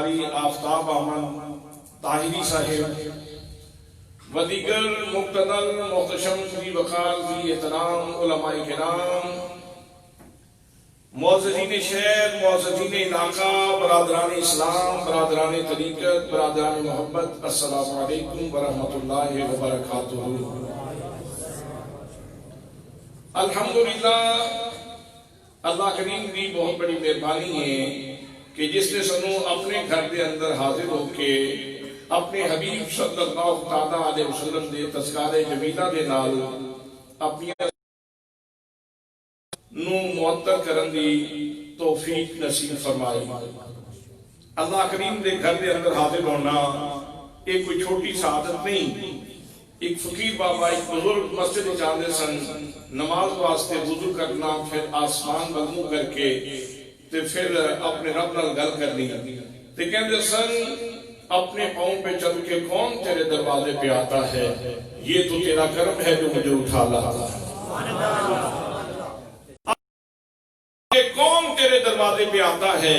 قاری آفتاب احمد طاہری صاحب و دیگر مقتدر محتشم ذی وقار ذی احترام علماء کرام، معززین شہر، معززین علاقہ، برادران اسلام، برادران طریقت، برادران محبت، السلام علیکم ورحمۃ اللہ وبرکاتہ۔ الحمدللہ اللہ کریم دی بہت بڑی مہربانی ہے کہ جس نے سنوں اپنے گھر دے اندر حاضر ہو کے اپنے حبیب صلی اللہ تعالیٰ علیہ وسلم دے تذکار جمیلہ دے نال اپنی نو معطر کرن دی توفیق نصیب فرمائی۔ اللہ کریم دے گھر دے اندر حاضر ہونا ایک کوئی چھوٹی سعادت نہیں۔ ایک فقیر بابا، ایک بزرگ مسجد جاندے سن، نماز واسطے وضو کرنا، پھر آسمان بلمو کر کے تے پھر اپنے رب نال گل کرنی تے کہندے سن اپنے پاؤں پہ چل کے کون تیرے دروازے پہ آتا ہے، یہ تو تیرا کرم ہے جو مجھے اٹھا لاتا ہے۔ کون تیرے دروازے پہ آتا ہے،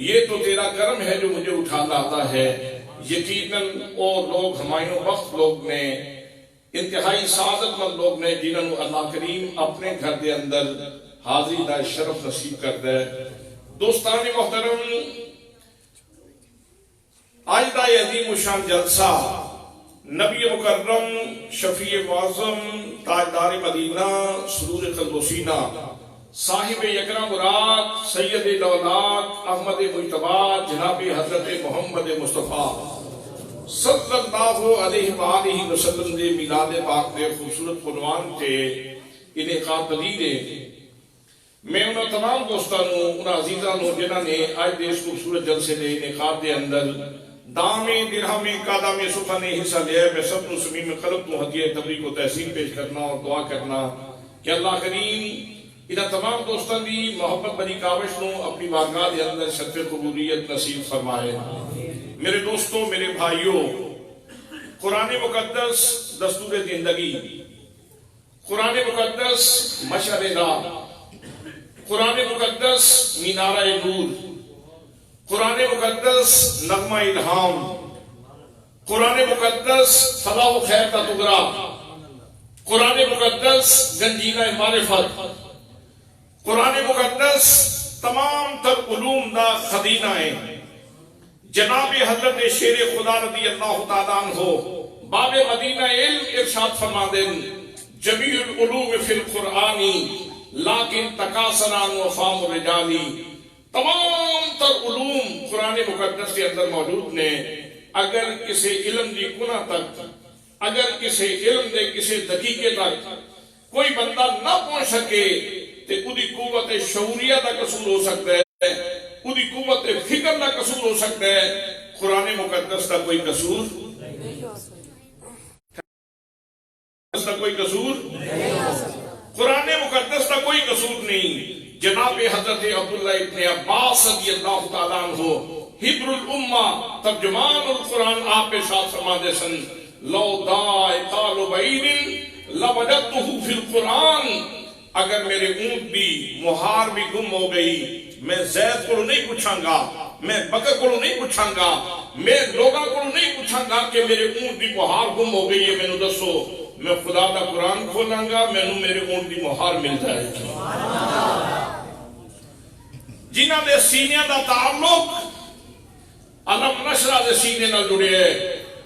یہ تو تیرا کرم ہے جو مجھے اٹھا لاتا ہے۔ یقیناً اور لوگ ہمایوں وقت لوگ نے، انتہائی سعادت مند لوگ نے، جنہوں نے اللہ کریم اپنے گھر دے اندر حاضری دا شرف نصیب کر دے۔ دوستان محترم، آج دا عظیم الشان جلسہ نبی مکرم، شفیع معظم، تاجدار مدینہ، سرور قلب و سینہ، صاحب یکرا مراد، سید الاولاد، احمد مجتبی، جناب حضرت محمد مصطفیٰ صلی اللہ علیہ وآلہ وسلم دے میلاد پاک دے خوبصورت عنوان تے انعقاد پذیر ہے۔ میں انہاں تمام دوستانوں، انہاں عزیزانوں جنہاں نے آج دے اس خوبصورت جلسے دے انعقاد دے اندر دامے درہمے قادمے سخن حصہ لیا ہے، میں سب نو سمیم قلب تو ہدیہ تبریک و تحسین پیش کرنا اور دعا کرنا کہ اللہ کریم انہاں تمام دوستان دی محبت بری کاوش نو اپنی بارگاہ دے اندر شرف قبولیت نصیب فرمائے۔ میرے دوستوں، میرے بھائیوں، قرآن مقدس دستور زندگی، قرآن مقدس مشعل راہ، قرآن مقدس مینارہ نور، قرآن مقدس نغمہ الہام، قرآن مقدس فلاح و خیر کا تغرا، قرآن مقدس گنجینہ معرفت، قرآن مقدس تمام تر علوم دا خزینہ ہے۔ جناب حضرت شیر خدا رضی اللہ تعالیٰ عنہ باب مدینہ علم ارشاد فرما دیں، جمیع العلوم فی القرآنی لیکن تکاثران و فام الرجالی۔ تمام تر علوم قرآن مقدس کے اندر موجود نے۔ اگر کسی علم دی کنہ تک، اگر کسی علم دے کسی دقیقے تک کوئی بندہ نہ پہنچ سکے تے اُدی قوت شعوریہ دا قصور ہو سکتا ہے، اُدی قوت فکر دا قصور ہو سکتا ہے، قرآن مقدس کا کوئی قصور کوئی قصور قرآن مقدس کا کوئی قصور نہیں۔ جناب حضرت عبداللہ ابن عباس رضی اللہ تعالیٰ عنہ حبر الامہ ترجمان القرآن آپ ارشاد فرماتے سن، لو دائے قال بعیر لوجدتہ فی القرآن، اگر میرے اونٹ بھی مہار بھی گم ہو گئی، میں زید کو نہیں پوچھاں گا، میں بکر کو نہیں پوچھاں گا، میں لوگاں کو نہیں پوچھاں گا کہ میرے اونٹ دی مہار گم ہو گئی ہے، میں نو دسو، میں خدا دا قرآن کھولاں گا، میں نو میرے اونٹ دی مہار مل جائے گی۔ جنہاں دے سینے دا تعلق علم نشرہ دے سینے نہ جڑے ہے،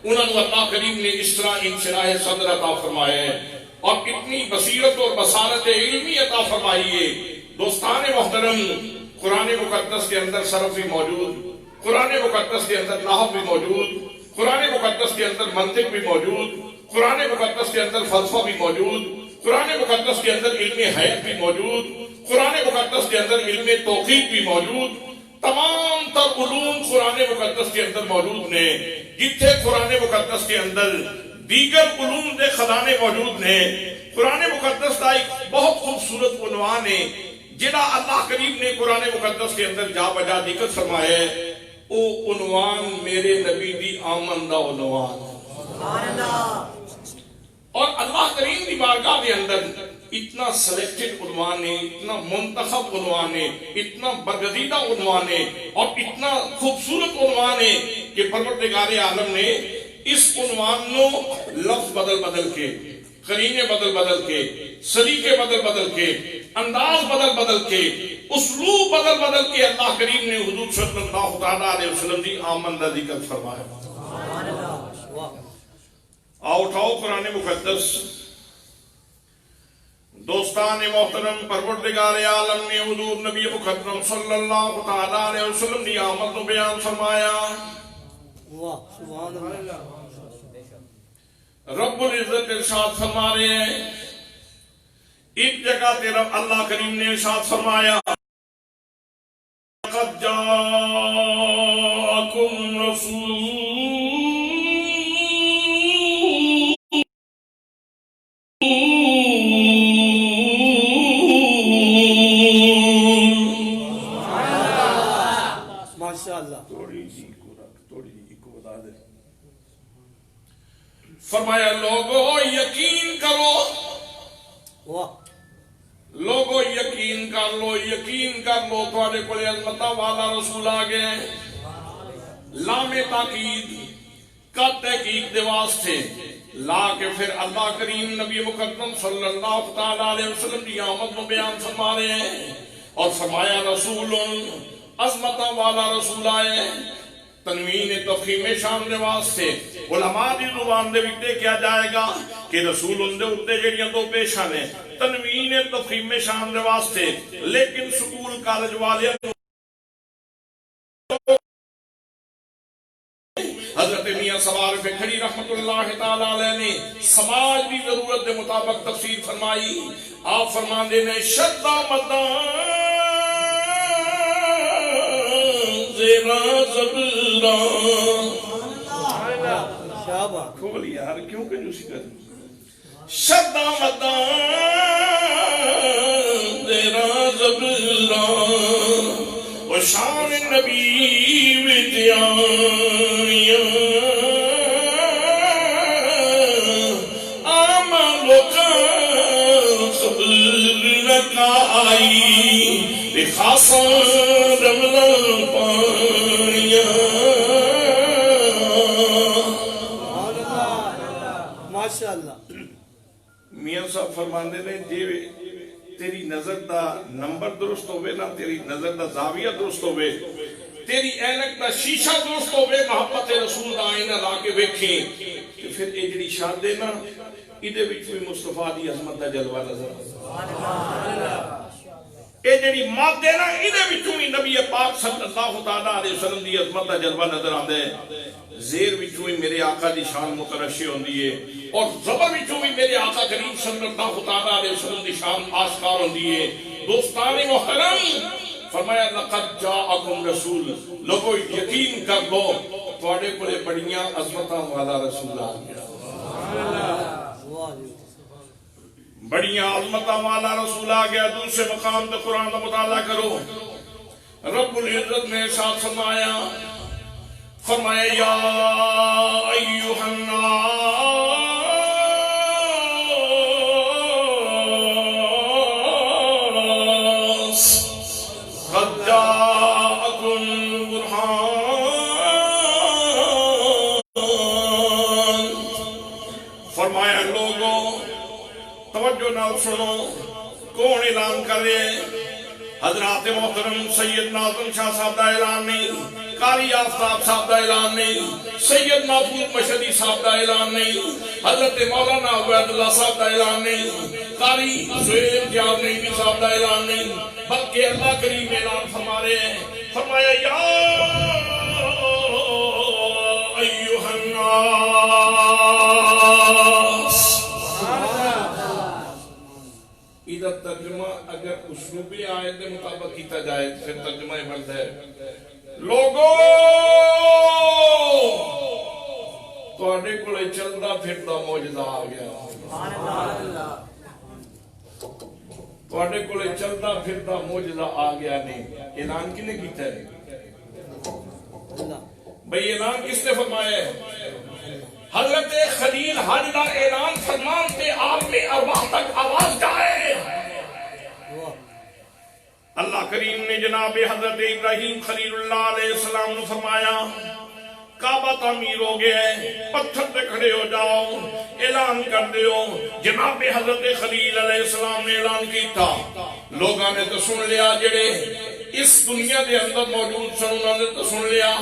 انہوں نے اللہ کریم نے اس طرح انشراح صدر عطا فرمائے اور اتنی بصیرت اور بصارت علمی عطا فرمائیے۔ دوستان محترم، قرآن مقدس کے اندر صرف بھی موجود، قرآن مقدس کے اندر نحو بھی موجود، قرآن مقدس کے اندر منطق بھی موجود، قرآن مقدس کے اندر فلسفہ بھی موجود، قرآن مقدس کے اندر علم حیات بھی موجود، قرآن مقدس کے اندر علم توقیف بھی موجود۔ تمام تر علوم قرآن مقدس کے اندر موجود نے۔ جتھے قرآن مقدس کے اندر دیگر علوم دے خزانے موجود نے، قرآن مقدس کا ایک بہت خوبصورت عنوان ہے جنہا اللہ کریم نے قرآن مقدس کے اندر جا بجا ذکر فرمایا ہے، او عنوان میرے نبی دی آمندہ عنوان، اور اللہ کریم دی بارگاہ دے اندر اتنا سلیکٹڈ عنوان ہے، اتنا منتخب عنوان ہے، اتنا برگزیدہ عنوان ہے اور اتنا خوبصورت عنوان ہے کہ پروردگار عالم نے اس عنوان نو لفظ بدل کے، قرینے بدل کے، سلیقے بدل کے، انداز بدل کے، اسلوب بدل کے اللہ کریم نے حضور صلی اللہ تعالیٰ علیہ وسلم دی آمد کا ذکر فرمایا۔ اٹھاؤ قرآن مقدس، دوستان محترم، پروردگار عالم نے حضور نبی مکرم صلی اللہ تعالیٰ علیہ وسلم دی آمد کو بیان فرمایا۔ سبحان اللہ۔ رب العزت ارشاد فرما رہے ہیں، ایک جگہ تیرا اللہ کریم نے ارشاد فرمایا، قد جاءکم رسول فرمایا لوگو یقین کرو، لوگو یقین کر لو، یقین کر لو، تھوڑے کولے عظمتاں والا رسول آ گئے۔ لام تاکید کا تحقیق دے واسطے لا کے پھر اللہ کریم نبی مکرم صلی اللہ تعالیٰ علیہ وسلم کی آمد میں بیان فرما رہے ہیں اور فرمایا رسول عظمتاں والا رسول آئے۔ تنوین تفخیم شان دے واسطے علماء دی زبان دے وچ کیا جائے گا کہ رسول دے اوتے جڑیاں دو پیشاں نے تنوین تفخیم شان دے واسطے، لیکن سکول کالج والے حضرت میاں سوار پہ کھڑی رحمت اللہ تعالی علیہ نے سماج کی ضرورت دے مطابق تفسیر فرمائی۔ آپ فرماندے نے شدہ مدان زیرا زبران، کھول یار کیوں کہ جوسی کر شدہ مدان زیرا زبران و شان نبی ویدیاں آئی خاصا رمضان پانیاں۔ ماشاءاللہ۔ میاں صاحب فرماندے نے جی تیری نظر دا نمبر درست ہوئے نا، تیری نظر دا زاویہ درست ہوئے، تیری اینک دا شیشہ درست ہوئے، محبت رسول دا آئینہ لا کے بیکھیں کہ پھر اجڑی شاد دینا ادھے وچ بھی مصطفیٰ دی عظمت دا جلوہ نظر اے جڑی مات دینا ادھے وچوں ہی نبی پاک صلی اللہ تعالیٰ علیہ وسلم دی عظمت دا جلوہ نظر آندے، زیر وچوں ہی میرے آقا دی شان مترشح ہوندی ہے اور زبر وچوں ہی میرے آقا کریم صلی اللہ تعالیٰ علیہ وسلم دی شان آشکار ہوندی ہے۔ دوستان محترم، فرمایا لقد جاءکم رسول، لوگو یقین کر لو تواڈے کولے بڑیاں عظمتاں والا رسول آ گیا، بڑیاں عظمتاں والا رسول آ گیا۔ دوسرے مقام تے قرآن کا مطالعہ کرو، رب العزت نے ارشاد فرمایا، فرمایا یا ایھا الناس قد جاءکم برہان، فرمایا لوگوں توجہ نال سنو، کون اعلان کرے؟ حضرات محترم سید ناظم شاہ صاحب دا اعلان نہیں، قاری آفتاب صاحب دا اعلان نہیں، سید محفوظ مشہدی صاحب دا اعلان نہیں، حضرت مولانا عبید اللہ صاحب دا اعلان نہیں، قاری سہیل جیاب نعیمی صاحب دا اعلان نہیں، بلکہ اللہ کریم اعلان فرما رہے ہیں، فرمایا یا ایھا الناس۔ ادھر ترجمہ اگر اسلوبی آیت کے مطابق کیتا جائے پھر ترجمہ بنتا ہے لوگوں تواڈے کولے چلدا پھردا معجزہ آ گیا، تواڈے کولے چلدا پھردا معجزہ آ گیا نے۔ اعلان کنے کیتا ہے بھئی؟ اعلان کس نے فرمایا ہے؟ حضرت خلیل حج دا اعلان فرمان تے عالم ارواح تک آواز جائے اللہ کریم نے جناب حضرت ابراہیم خلیل اللہ علیہ السلام نے فرمایا کعبہ تعمیر ہو گیا ہے، پتھر پہ کھڑے ہو جاؤ، اعلان کر دیو۔ جناب حضرت خلیل علیہ السلام نے اعلان کیتا، لوگاں نے تو سن لیا، جڑے اس دنیا دے اندر موجود سن انہوں نے تو سن لیا،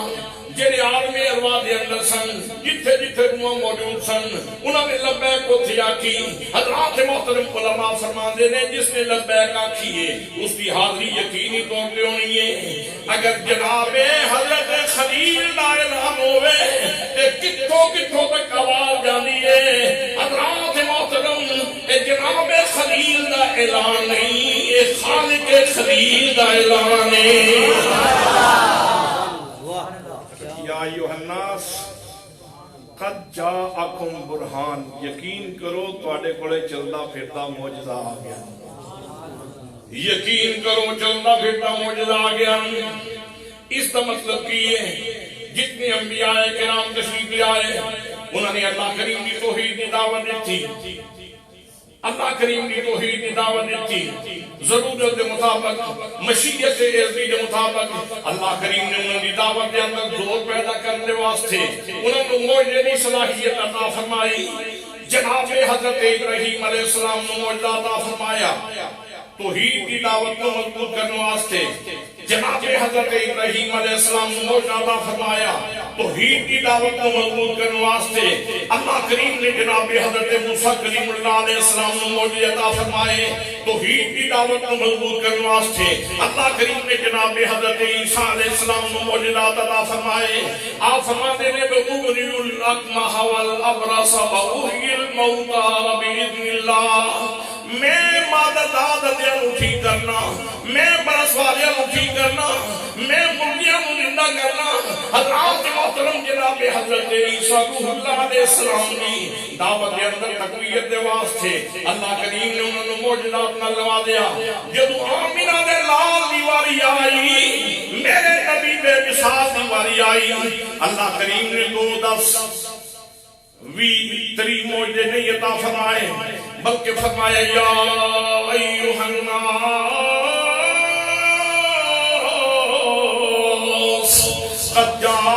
جڑے عالم ارواح دے اندر سن، جتھے جتھے روح موجود سن، انہوں نے لبیک کو تھیا کی۔ حضرات محترم علماء فرماندے نے جس نے لبیک آکھیے اس کی حاضری یقینی طور پہ ہونی ہے۔ اگر جناب حضرت خلیل دا اعلان ہوئے تے کتھوں کتھوں تک آواز جاندی ہے۔ حضرات محترم اے جناب خلیل دا اعلان نہیں، اے خالق خلیل دا اعلان ہے۔ یا ایھا الناس قد جاءکم برہان، یقین کرو تواڈے کولے چلدا پھردا معجزہ آ گیا، یقین کرو چلدا پھردا معجزہ آ گیا۔ اس کا مطلب کی ہے جتنے انبیاء کرام تشریف لے آئے انہوں نے اللہ کریم کی توحید کی دعوت دی تھی، اللہ کریم کی توحید کی دعوت دی تھی، ضرورت کے مطابق مشیت ارضی کے مطابق اللہ کریم نے انہوں نے دعوت کے اندر زور پیدا کرنے واسطے انہوں نے معجزے کی صلاحیت عطا فرمائی۔ جناب حضرت ابراہیم علیہ السلام نے معجزہ عطا فرمایا توحید کی دعوت کو مضبوط کرنے واسطے۔ جناب حضرت ابراہیم علیہ السلام نے معجزہ عطا فرمایا توحید کی دعوت کو مضبوط کرنے واسطے۔ اللہ کریم نے جناب حضرت موسیٰ کلیم اللہ علیہ السلام نے معجزے عطا فرمائے توحید کی دعوت کو مضبوط کرنے واسطے۔ اللہ کریم نے جناب حضرت عیسیٰ علیہ السلام نے معجزات عطا فرمائے۔ آپ فرماتے ہیں بِأُبْرِئُ الْأَكْمَحَ وَالْأَبْرَصَ وَأُحْيِي الْمَوْتَىٰ بِإِذْنِ اللَّهِ، میں مادہ داد دیاں نوں ٹھیک کرنا، میں برس والیاں نوں ٹھیک کرنا، میں مردیاں نوں زندہ کرنا۔ حضرات محترم جناب حضرت عیسیٰ روح اللہ علیہ السلام کی دعوت کے اندر تقویت دے واسطے اللہ کریم نے انہوں نے معجزات نال نوازیا۔ جدوں آمنہ دے لال دی واری آئی، میرے نبی بے مثال دی واری آئی، اللہ کریم نے 2-10 تری معجزے نہیں عطا فرمائے بلکہ فرمایا یا ایھا الناس قد جاءکم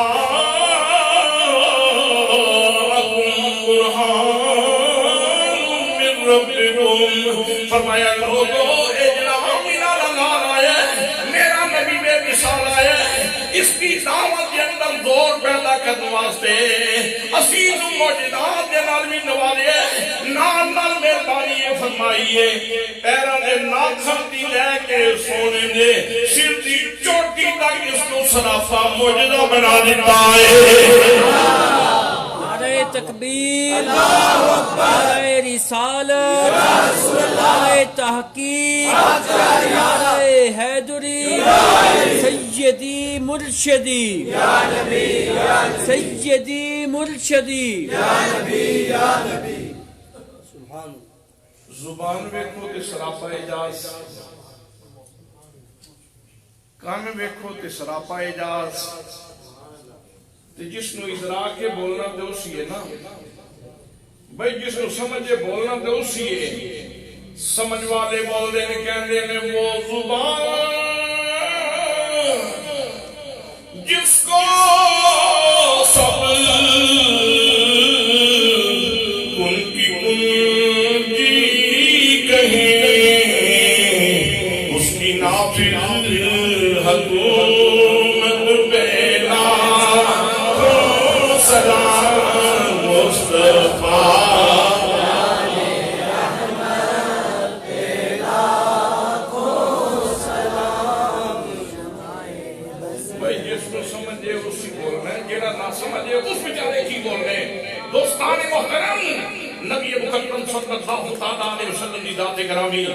برہان من ربکم، فرمایا لوگو اے جناب میرا لال آیا ہے، میرا نبی بے مثال آیا ہے، اس کی دعوت کے اندر زور پیدا کرنے واسطے اسی نوں معجزات دے نال بھی نوازے، نال نال مہربانی فرمائیے، پیراں دے ناخن دی لے کے سونے دے سر دی چوٹی تک اس کو سرافا معجزہ بنا دیتا ہے۔ نعرہ تکبیر، نعرہ رسالت، نعرہ تحقیق، نعرہ حیدری، سیدی مرشدی، سیدی مرشدی۔ زبان ویکھو تے سراپا اعجاز، کان ویکھو تے سراپا اعجاز، تے جس نو ادراک کے بولنا تے اسی ہے نا بھئی، جس نو سمجھے بولنا تے اسی ہے۔ سمجھ والے بول دے نے کہندے نے وہ زبان جس کو سب ان کی کنجی کہیں، اس کی نافذ حکومت پہ لاکھوں سلام مصطفیٰ۔ دوستان محترم، نبی مکرم صلی اللہ علیہ وسلم دی ذات گرامی،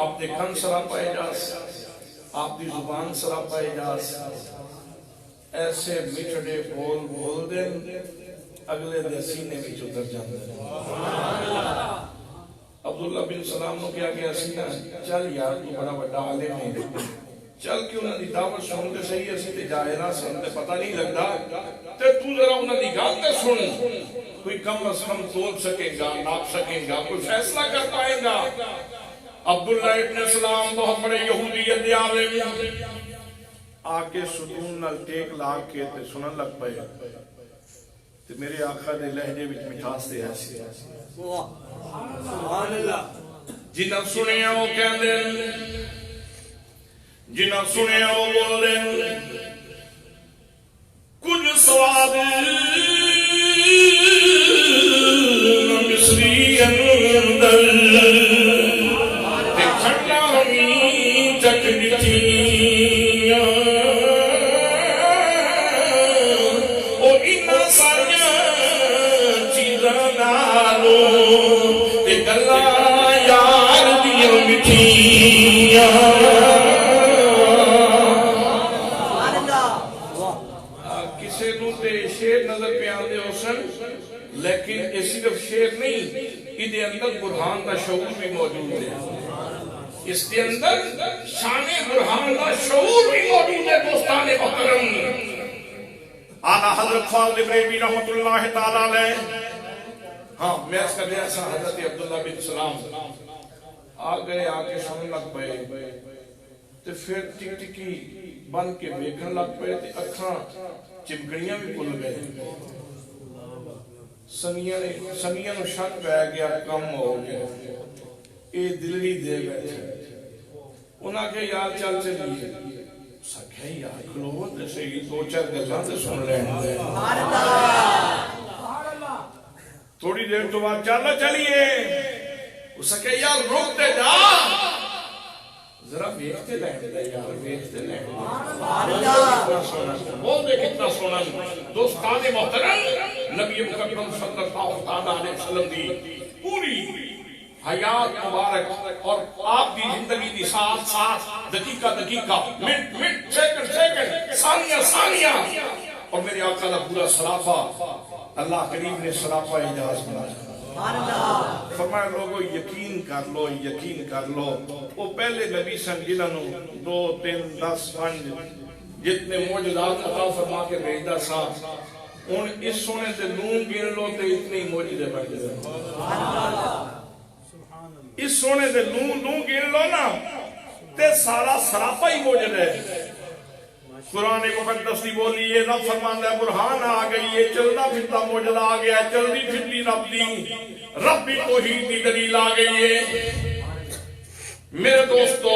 آپ دے کن سراپا اعجاز، آپ دی زبان سراپا اعجاز، ایسے میٹھڑے بول بول دیں اگلے دے سینے میں اتر جاندے۔ عبداللہ بن سلام نو کیا گیا سینہ، چل یار تو بڑا بڑا عالم ہے، چل کیوں نہ دی دعوت سن کے صحیح ہے تے جائے نہ سن تے پتہ نہیں لگتا تے تو ذرا انہاں دی گل تے سن، کوئی کم از کم تول سکے گا، ناپ سکے گا، کوئی فیصلہ کر پائے گا۔ عبداللہ ابن سلام بہت بڑے یہودیت عالم آکے ستون نال ٹیک لاگ کے تے سنن لگ پئے تے میرے آقا دے لہجے وچ مٹھاس تے ایسی سبحان اللہ جنہاں سنیا وہ کہندے جنہاں سنیا وہ بولدے کچھ سواد مصری اندر تے کھڑا ہمیں چک نتیاں او انہاں ساریاں چیزاں نالو تے گلاں یار دیاں مٹھیاں کسے نو تے شیر نظر پہ آندے ہو سن لیکن یہ صرف شیر نہیں ادھے اندر برہان کا شعور بھی موجود ہے اس کے اندر شان برہان کا شعور بھی موجود ہے دوستان محترم آنا حضرت خالد ابن ابی رحمت اللہ تعالیٰ علیہ ہاں میں اس کا دیا سا حضرت عبداللہ بن سلام آگئے آگے سن لگ پئے تے پھر ٹک ٹکی بن کے بیکھن لگ پئے تے اکھاں چمکڑیاں بھی کھل گئے سنیاں نو شک پہ گیا کم ہو گیا اے دلی دے بیٹھے انہاں کے یار چل چلیے سکھے یار کلو تے صحیح دو چار گلاں تے سن لین تھوڑی دیر تو بعد چلنا چلیے اس سکھے یار روک دے جا ذرا بیٹھتے لین دے یار بیٹھتے لین بول دے کتنا سونا دوستان محترم نبی مکرم صلی اللہ علیہ وسلم دی پوری حیات مبارک اور آپ دی زندگی دی ساتھ ساتھ دقیقہ دقیقہ منٹ سیکنڈ ثانیہ اور میرے آقا کا پورا سراپا اللہ کریم نے سراپا اجاز بنایا فرمایا لوگو یقین کر لو وہ پہلے نبی سن جنہوں 2 3 10 5 جتنے موجودات عطا فرما کے بھیجدا سا ان اس سونے سے نون گن لو تے اتنے موجودے بن جائے اس سونے دے نون گن لو نا تے سارا سراپا ہی موجود ہے قرآن مقدس دی بولی یہ رب فرماندا ہے برہان آ گئی ہے چلدا پھردا موجودہ آ گیا ہے چلدی پھرتی رب بھی توحید دی دلیل آ گئی ہے میرے دوستو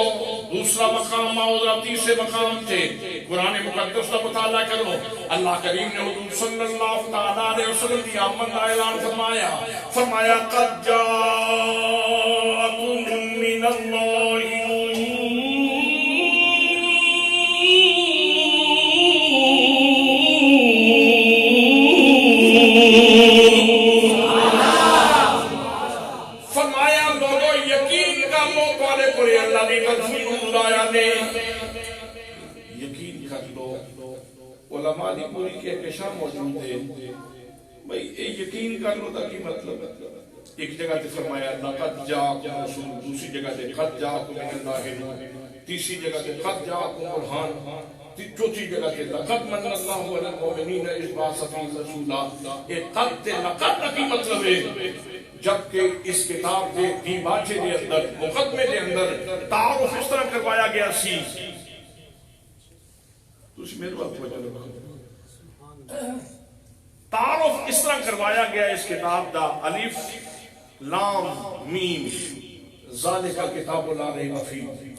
دوسرا مقام موضوع تیسرے مقام تھے قرآن مقدس کا مطالعہ کرو اللہ کریم نے حضور صلی اللہ علیہ وسلم کی آمد کا اعلان فرمایا قد جاءکم من اللہ یقین کر لو علماء دی پوری کے کشاں موجود ہے بھئی یقین کر لو تا کی مطلب ایک جگہ تے فرمایا لقد جاءکم رسول دوسری جگہ تے قد جاءکم من اللہ تیسری جگہ تے قد جاءکم برہان چوتھی جگہ تے لقد من اللہ علی المؤمنین اذ بعث فیہم رسولا یہ قد تے لقد کی مطلب ہے جبکہ اس کتاب کے دیباچے دے اندر مقدمے دے اندر تعارف اس طرح کروایا گیا سی تُس میرے وقت وجہ رکھو تعارف اس طرح کروایا گیا اس کتاب دا الف لام میم ذالک کتاب لا ریب فیہ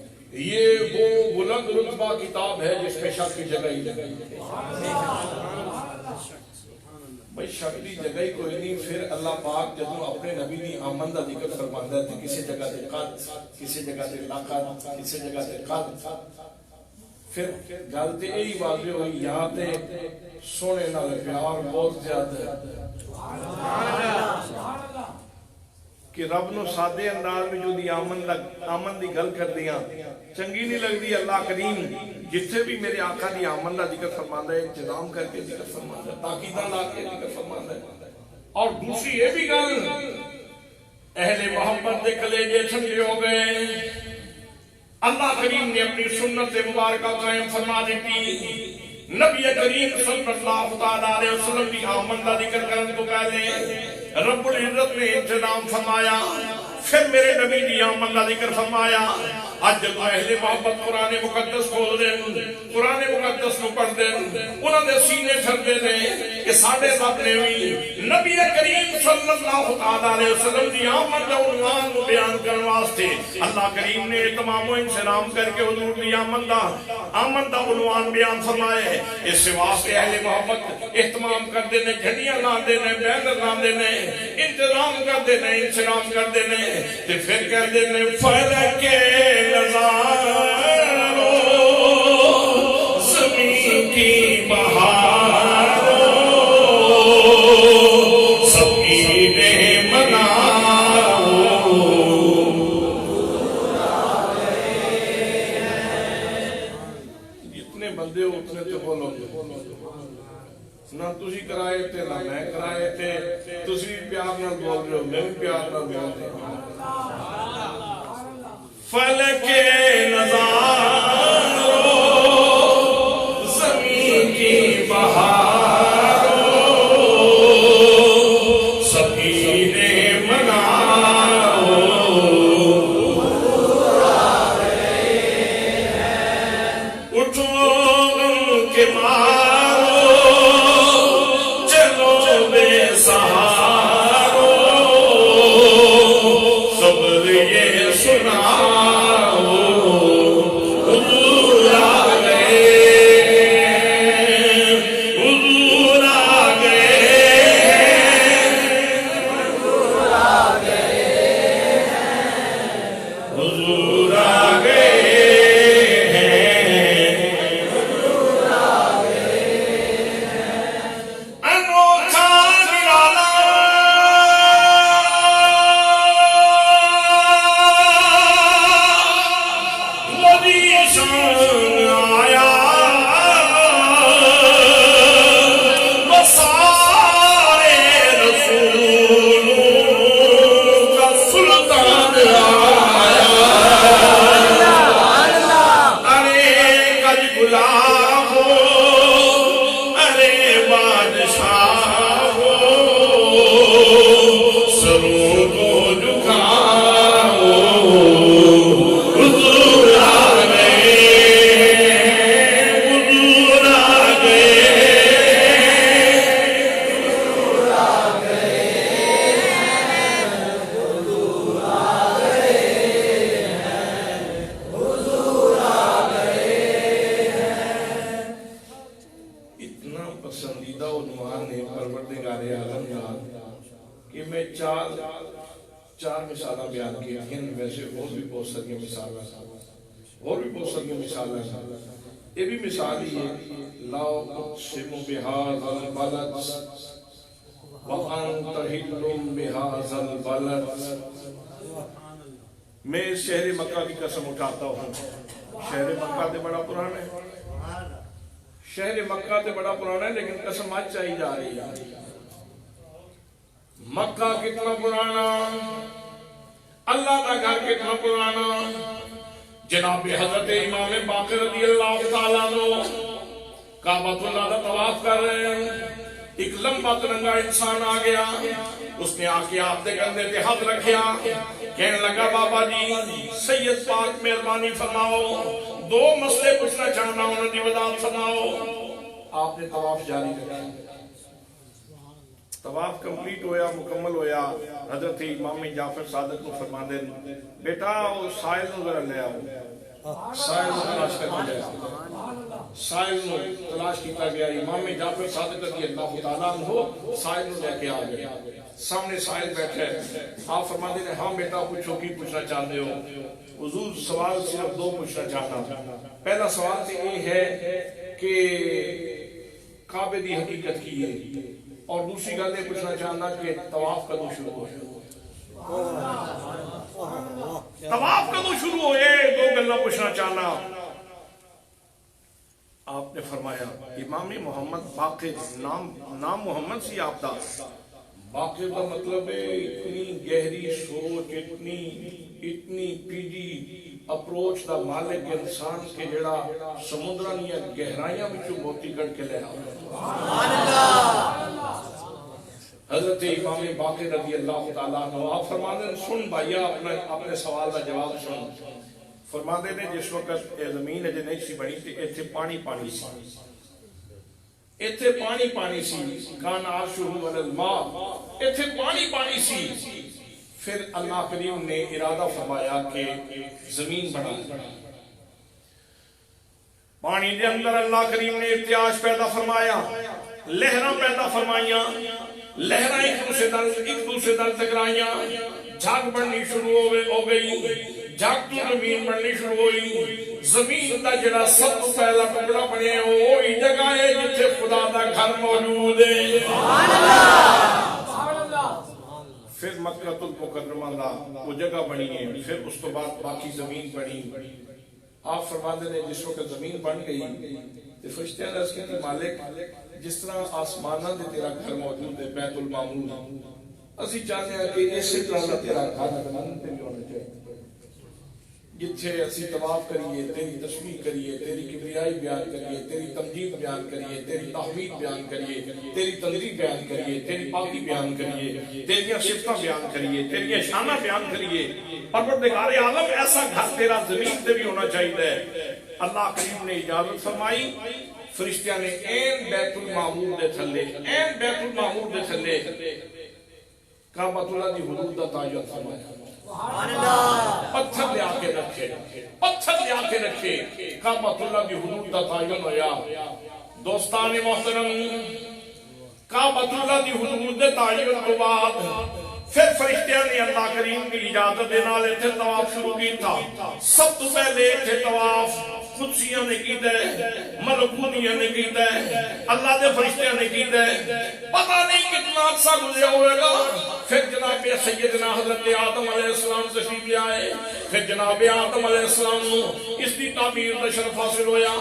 یہ وہ بلند رتبہ کتاب ہے جس میں شک کی جگہ ہی نہیں بھئی شکلی جگہ ہی کوئی نہیں پھر اللہ پاک جب اپنے نبی نے آمد کا ذکر فرماتا ہے کسی جگہ تے قد کسی جگہ تے لقد کسی جگہ تے قد پھر گل تے یہی واضح ہوئی یہاں تے سونے نال پیار بہت زیادہ ہے کہ رب نو سادے انداز میں جو دی آمن دی گل کر دیا چنگی نہیں لگ دی اللہ کریم جتھے بھی میرے آقا دی آمن دا ذکر فرماندا ہے انتظام کر کے ذکر فرماندا ہے تاکیداں لا کے ذکر فرماندا ہے اور دوسری یہ بھی گل اہل محبت دے کلیجے ٹھنڈے ہو گئے اللہ کریم نے اپنی سنت مبارکہ قائم فرما دیتی نبی کریم صلی اللہ علیہ وسلم کی آمد کا ذکر کرنے کو پہلے رب العزت نے انتظام فرمایا پھر میرے نبی دی آمد کا ذکر فرمایا اج جب اہل محبت قرآن مقدس کھول دیں قرآن مقدس کو پڑھ دیں انہوں نے سینے چھڑتے ہیں کہ ساڑھے رب نے بھی نبی کریم صلی اللہ علیہ وسلم دی آمد کا عنوان بیان کرنے واسطے اللہ کریم نے تمام و انسلام کر کے حضور دی آمد کا عنوان بیان فرمایا ہے اس واسطے اہل محبت اہتمام کر دینے جھنڈیاں لا دینے بینر لا دینے انتظام کر دینے انسلام کر دینے تے پھر کر دینے فلک نظارو زمین کی بہارو سکینے منارو جتنے بندے ہو اتنے تو بولو نہ تسی کرائے تھے نہ میں کرائے تھے تسی بھی پیار نہ بول رہے ہو میں بھی پیار نہ بول رہے ہوں فلک نظارو زمین کی بہارو سکینے منارو اٹھو غم کے مارو چلو بے سہارو خبر یہ سناؤ حضور آ گئے حضور آ گئے حضور آ گئے انوکھا نرالا نبی شان آیا بسارے رسولوں کا سلطان آیا ارے کج گلاب ہو ارے بادشاہ ہو سروں کو جھکاؤ حضور آ گئے حضور آ گئے اتنا پسندیدہ عنوان ہے پروردگار عالم کا کہ میں چار مثالیں بیان کی ہیں ویسے اور بھی بہت ساری مثالیں یہ بھی مثال ہی ہے لا اقسم بہذا البلد وانت حل بہذا البلد میں اس شہر مکہ کی قسم اٹھاتا ہوں شہر مکہ تے بڑا پرانا ہے شہر مکہ تے بڑا پرانا ہے لیکن قسم آج چاہی جا رہی ہے مکہ کتنا پرانا اللہ کا گھر کتنا پرانا جناب حضرت امام باقر رضی اللہ تعالیٰ عنہ کعبۃ اللہ کا طواف کر رہے ہیں ایک لمبا ترنگا انسان آ گیا اس نے آ کے آپ کے کندھے پہ ہاتھ رکھیا کہنے لگا بابا جی سید پاک مہربانی فرماؤ دو مسئلے پوچھنا چاہنا انہوں نے وضاحت فرماؤ آپ نے طواف جاری رکھا طواف کمپلیٹ ہویا مکمل ہویا حضرت امام جعفر صادق کو فرما دیں بیٹا وہ سائل نو ذرا لے آؤ سائل نو تلاش کر کے لے آؤ سائل نو تلاش کیتا گیا امام جعفر صادق رضی اللہ تعالیٰ عنہ سائل نو لے کے آ گیا سامنے سائل بیٹھے آپ فرما دیں ہاں بیٹا پوچھو کی پوچھنا چاہتے ہو حضور سوال صرف دو پوچھنا چاہتا پہلا سوال تو یہ ہے کہ کعبے دی حقیقت کی ہے اور دوسری گل یہ پوچھنا چاہنا کہ طواف کدوں شروع ہوئے طواف کدوں شروع ہوئے دو گلاں پوچھنا چاہنا آپ نے فرمایا امام محمد باقر نام محمد سی آپ دا باقر کا مطلب ہے اتنی گہری سوچ اتنی پیڑی اپروچ دا مالک انسان کے جڑا سمندرانیاں گہرائیاں وچوں موتی کٹ کے لے آؤ حضرت حضرت امام باقر رضی اللہ تعالیٰ عنہ آپ فرماتے ہیں سن بھائیا اپنے سوال کا جواب سن. فرماتے ہیں جس وقت یہ زمین اجے نہیں سی بنی تے ایتھے پانی پانی سی, ایتھے پانی پانی سی, کان عرشہ علی الماء, ایتھے پانی پانی سی. پھر اللہ کریم نے ارادہ فرمایا کہ زمین بنا. پانی دے اندر اللہ کریم نے ارتعاش پیدا فرمایا, لہراں پیدا فرمائیاں, لہراں ایک دوسرے نال ٹکرائیاں, جھاگ بننی شروع ہو گئی, جھاگ تو زمین بننی شروع ہوئی. زمین دا جڑا سب تو پہلا ٹکڑا بنے وہی جگہ ہے جتھے خدا دا گھر موجود ہے. سبحان اللہ. پھر مکہ المکرمہ دا وہ جگہ بنی ہے, پھر اس تو بعد باقی زمین بنی. آپ فرماتے ہیں جس وقت زمین بن گئی تو فرشتیاں نے اس کے مالک جس طرح آسمانہ دے تیرا گھر موجود ہے بیت المعمور, اسی چاہتے ہیں کہ اسی طرح کا تیرا گھر بنتے بھی ہونا چاہیے جتھے اسی طواف کریے, تیری تسبیح کریے, تیری کبریائی بیان کریے, تیری تمجید بیان کریے, تیری تحمید بیان کریے, تیری تنظیم بیان کریے, تیری پاکی بیان کریے, تیری صفتیں بیان کریے, تیری شانہ بیان کریے. پروردگار عالم ایسا گھر تیرا زمین تے بھی ہونا چاہیے. اللہ کریم نے اجازت فرمائی, فرشتیاں نے این بیت المعمور دے تھلے, این بیت المعمور دے تھلے کعبۃ اللہ دی حدود دا تعین فرمایا. پتھر لے آکے رکھے, پتھر لے آکے رکھے, کعبۃ اللہ دی حدود دا تعین ہویا. دوستان محترم, کعبۃ اللہ دی حدود دے تعین کے بعد پھر فرشتیاں نے اللہ کریم کی اجازت دے نال ایتھے طواف شروع کیتا. سب تو پہلے ایتھے طواف قدسیاں نے کیتا ہے, ملکوتیاں نے کیتا ہے, اللہ دے فرشتیاں نے کیتا ہے. پتہ نہیں کتنا عرصہ گزرا ہوئے گا. پھر جناب سیدنا حضرت آدم علیہ السلام تشریف لے آئے. پھر جناب آدم علیہ السلام کو اس کی تعمیر کا شرف حاصل ہویا.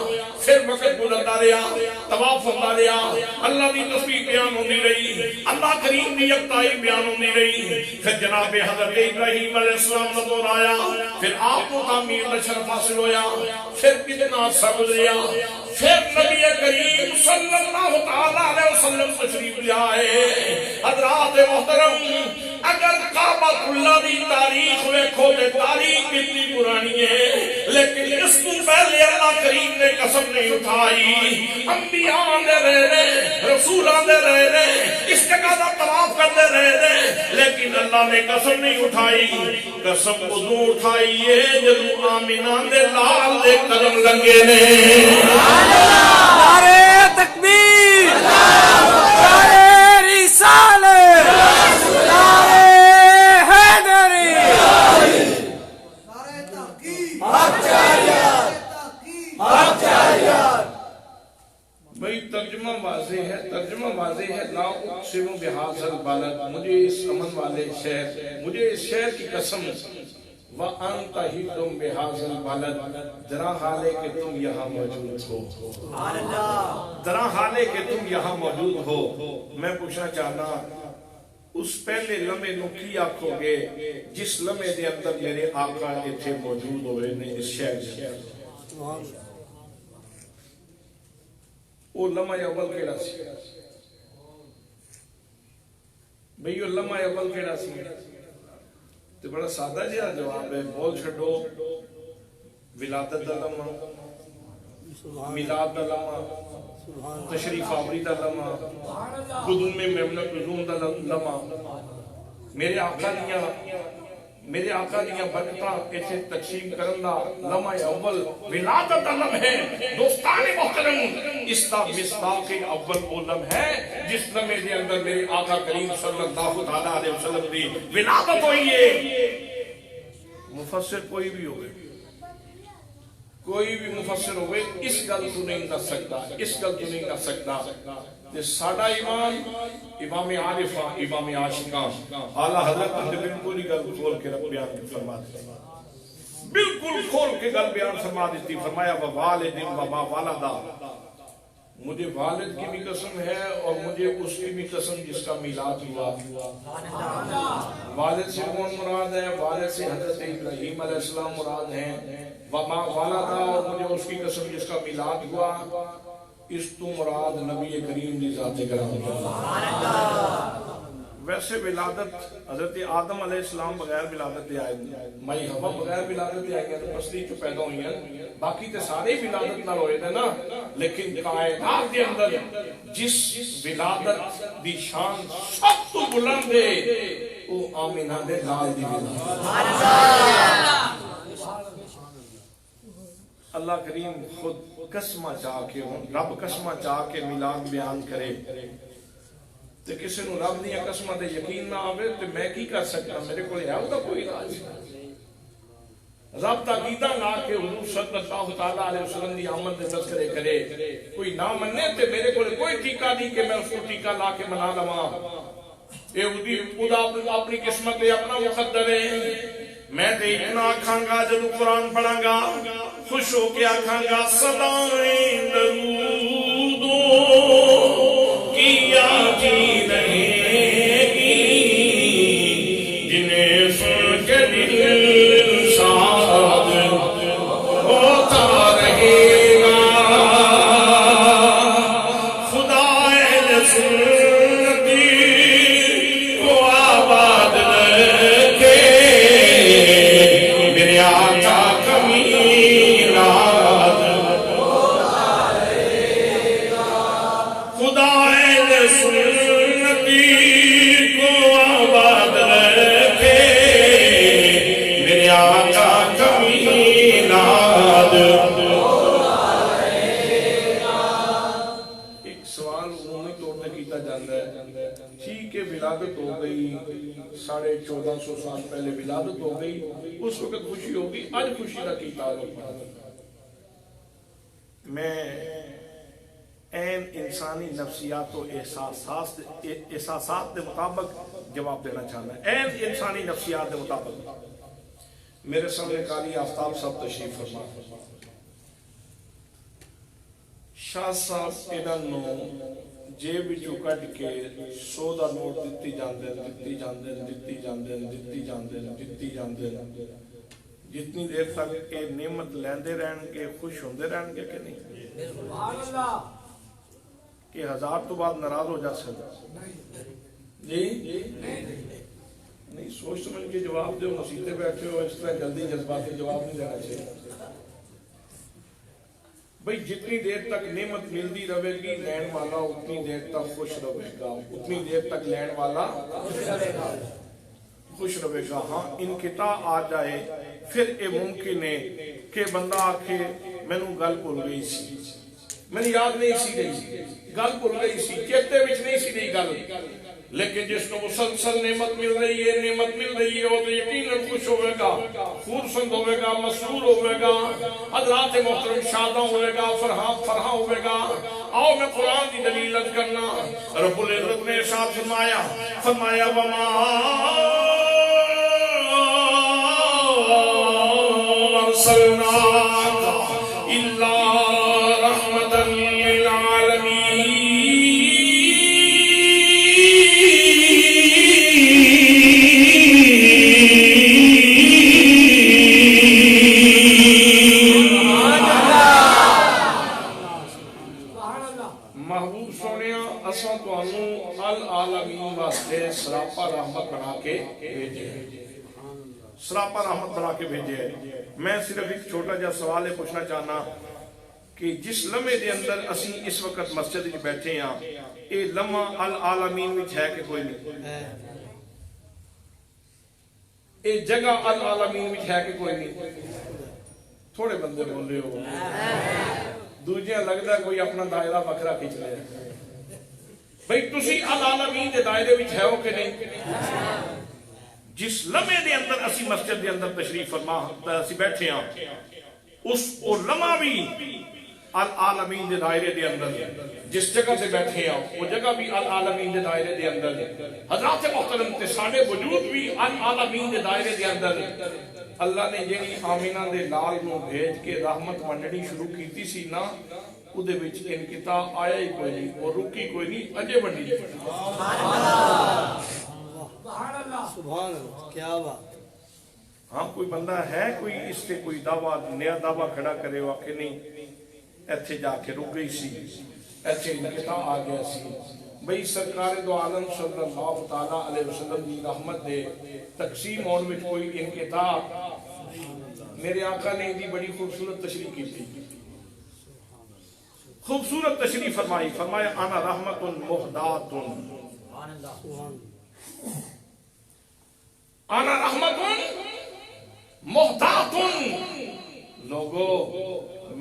پھر وقت گزرتا رہا, طواف ہوتا رہا, اللہ کی تسبیح بیان ہوتی رہی, اللہ کریم کی یکتائی بیان ہوتی رہی. پھر جناب حضرت ابراہیم علیہ السلام کا دور آیا, پھر آپ کو تعمیر کا شرف حاصل ہویا. پھر کتنا عرصہ گزرا, پھر نبی کریم صلی اللہ تعالی علیہ وسلم تشریف لے آئے. حضرات محترم, اگر کعبۃ اللہ دی تاریخ ویکھو تے تاریخ کتنی پرانی ہے, لیکن اس کو پہلے اللہ کریم نے قسم نہیں اٹھائی. انبیاء دے رہے, رسولاں دے رہے, اس جگہ دا طواف کرتے رہے, لیکن اللہ نے قسم نہیں اٹھائی. قسم ادوں اٹھائی ہے جدوں آمنہ دے لال دے قدم لگے نے. نعرہ تکبیر, نعرہ رسالت, نعرہ حیدری, نعرہ تحقیق, حق جاریات. بھئی ترجمہ واضح ہے, ترجمہ واضح ہے. لا اقسم بہذا البلد, مجھے اس امن والے شہر, مجھے اس شہر کی قسم. وَأَنْتَ حِلٌّ بِهَذَا الْبَلَدِ, ذرا حال ہے کہ تم یہاں موجود ہو. ذرا حال ہے کہ تم یہاں موجود ہو. میں پوچھنا چاہنا, اس پہلے لمحے نو کی آکھو گے جس لمحے دے اندر میرے آقا ایتھے موجود ہوئے نے اس شہر سے؟ وہ لمحہ اول کیڑا سی؟ بھئی وہ لمحہ اول کیڑا سی؟ تو بڑا سادہ جہاں جواب ہے, بول چھڑو. ولادت دا لمحہ, میلاد دا لمحہ, تشریف آوری دا لمحہ, قدوم میمنہ قدوم دا لمحہ, میرے آقا دیاں برکتاں ایسے تقسیم کرن دا لمحہ اول ولادت دا لمحہ. دوستان محترم, اس دا مصداق اول وہ لمحہ ہے جس لمحے دے اندر میرے آقا کریم صلی اللہ علیہ وسلم دی ولادت ہوئی ہے. مفسر کوئی بھی ہوئے, کوئی بھی مفسر ہوئے, اس گل تو نہیں کر سکتا, اس گل تو نہیں کر سکتا. ساڈا امام, امام عارفہ, امام عاشقہ, اعلیٰ حضرت نے بالکل ہی گل کھول کے بیان فرما دی, بالکل کھول کے گل بیان فرما دیتی. فرمایا ووالد وما والدا, مجھے والد کی بھی قسم ہے اور مجھے اس کی بھی قسم جس کا میلاد ہوا. والد سے کون مراد ہے؟ والد سے حضرت ابراہیم علیہ السلام مراد ہیں. وما والدا, اور مجھے اس کی قسم جس کا میلاد ہوا. اس تو مراد نبی کریم دی ذات گرامی. ویسے ولادت حضرت آدم علیہ السلام بغیر ولادت دے آئے مائی ہوا بغیر ولادت دے آئی ہیں تو پسلی چو پیدا ہوئی ہیں باقی تے سارے ولادت نہ ہوئے تھے نا لیکن کائنات کے اندر جس ولادت دی شان سب تو بلند ہے وہ آمینہ دے لال دی ولادت اللہ کریم خود قسمہ چاہ کے رب قسمہ چاہ کے میلاد بیان کرے تے کسی نو رب دیا قسمہ تے یقین نہ آوے تے میں کی کر سکتا میرے کو ہے ہوتا کوئی راج رب تاقیدہ لا کے حضور صلی اللہ تعالیٰ علیہ وسلم دی آمد دے تذکرے کرے کوئی نہ مننے تے میرے کو کوئی ٹیکہ نہیں کہ میں اس کو ٹیکہ لا کے منا لواں خدا اپنی قسمت تے اپنا مقدر ہے میں تے اتنا آکھاں گا جب قرآن پڑھاں گا خوش ہو کے آکھاں گا صدائیں درودوں کیا جی رہے گی جنہیں سن کے دل شاد ہوتا رہے گا خدا اہل سنتی کو آباد رکھے میرے آقا ولادت ہو گئی 1450 سال پہلے ولادت ہو گئی اس وقت خوشی ہوگی آج خوشی کا کی تعلق میں این انسانی نفسیات و احساسات کے مطابق جواب دینا چاہنا ہے این انسانی نفسیات کے مطابق میرے سامنے قاری آفتاب صاحب تشریف فرما شاہ صاحب انہوں جیب وچوں کڈ کے 100 دا نوٹ دتی جاندے جتنی دیر تک یہ نعمت لیندے رہن گے خوش ہوندے رہن گے کہ نہیں کہ 1000 تو بعد ناراض ہو جا سکتا جی نہیں سوچ سمجھ کے جواب دو مسیطے بیٹھے ہو اس طرح جلدی جذباتی جواب نہیں دینا چاہیے بھئی جتنی دیر تک نعمت ملتی رہے گی لین والا اتنی دیر تک خوش رہے گا اتنی دیر تک لین والا خوش رہے گا ہاں انقطاع آ جائے پھر یہ ممکن ہے کہ بندہ آکھے میں نو گل بھول گئی سی میں یاد نہیں سی رہی گل بھول گئی سی چیتے وچ نہیں سی رہی گل لیکن جس کو مسلسل نعمت مل رہی ہے وہ تو یقیناً خوش ہوئے گا خورسند ہوئے گا مسرور ہوئے گا حضرات محترم شادہ ہوئے گا فرحاں ہوئے گا آؤ میں قرآن کی دلیل عرض کرنا رب العزت نے ارشاد فرمایا وما ارسلناک الا رحمتا للعالمین محبوب سونیا اساں تانوں العالمین واسطے سراپا رحمت بنا کے بھیجے سراپا رحمت بنا کے بھیجے میں صرف ایک چھوٹا جا سوال ہے پوچھنا چاہنا کہ جس لمحے دے اندر اسی اس وقت مسجد وچ بیٹھے ہاں اے لمحہ العالمین وچ ہے کہ کوئی نہیں اے جگہ العالمین وچ ہے کہ کوئی نہیں تھوڑے بندے بول رہے ہو دوجیاں لگتا ہے کوئی اپنا دائرہ بکرا کھچ لے بھئی تسی العالمین دے دائرے وچ ہے ہو کہ نہیں جس لمحے دے اندر اسی مسجد دے اندر تشریف فرما اسی بیٹھے ہاں اس او لمحہ بھی العالمین دے دائرے دے اندر جس جگہ سے بیٹھے ہاں وہ جگہ بھی العالمین دے دائرے دے اندر حضرات محترم تے ساڈے وجود بھی العالمین دے دائرے دے اندر اللہ نے جیڑی آمینہ دے لال نو بھیج کے رحمت ونڈنی شروع کیتی سی نا او دے وچ انقطاع آیا ہی کوئی نہیں اور رکی کوئی نہیں اجے ونڈی سبحان اللہ کیا بات ہاں کوئی بندہ ہے کوئی اس سے کوئی دعویٰ نیا دعویٰ کھڑا کرے واقع نہیں ایتھے جا کے رک گئی سی ایتھے انقطاع آ گیا سی بھئی سرکار دو عالم صلی اللہ تعالیٰ علیہ وسلم دی رحمت دے تقسیم ہونے میں کوئی انقطاع میرے آقا نے دی بڑی خوبصورت تشریح کی تھی. خوبصورت تشریح فرمائی. فرمایا انا رحمت مہدات، انا رحمت مہدات. لوگو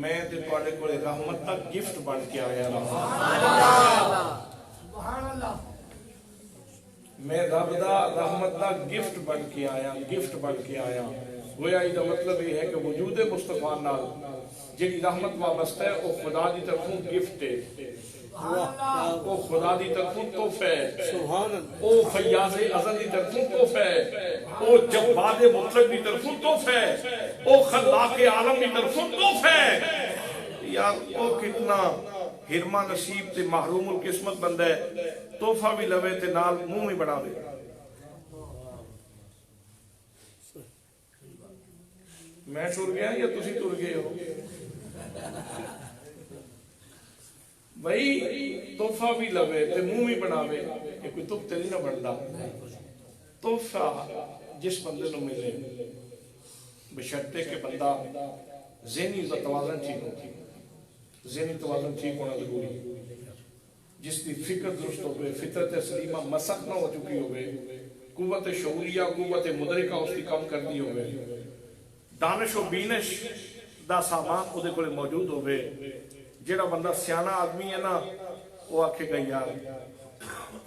میں تے تواڈے کولے رحمت دا گفٹ بن کے آیا رہا. میں رب دا رحمت دا گفٹ بن کے آیا، گفٹ بن کے آیا. گویا یہ مطلب یہ ہے کہ وجود مصطفیٰ نال جی رحمت وابستہ ہے وہ خدا دی طرفوں گفٹ ہے، وہ خدا دی طرفوں تحفہ ہے، وہ فیاض ازل دی طرفوں تحفہ ہے، وہ جواد مطلق دی طرفوں تحفہ ہے، وہ خلاق عالم دی طرفوں تحفہ ہے. یار وہ کتنا ہرما نصیب تے محروم القسمت بندہ ہے، تحفہ بھی لوے تے نال منہ بھی بڑھاوے. میں ٹر گیا یا تسی ٹر گئے ہو؟ بھائی تحفہ بھی لوے تے منہ بھی بناوے، یہ کوئی تحفہ نہیں نہ بنتا. تحفہ جس بندے نو ملے بشرطے کہ بندہ ذہنی توازن ٹھیک ہو. ذہنی توازن ٹھیک ہونا ضروری. جس کی فکر درست ہوئے، فطرت سلیمہ مسخ نہ ہو چکی ہوئے، قوت شعوریہ قوت مدرکہ اس کی کم کرنی ہوئے، دانش و بینش دا سامان او دے کولے موجود ہوئے. جیڑا بندہ سیانہ آدمی ہے نا وہ آکھے گا یار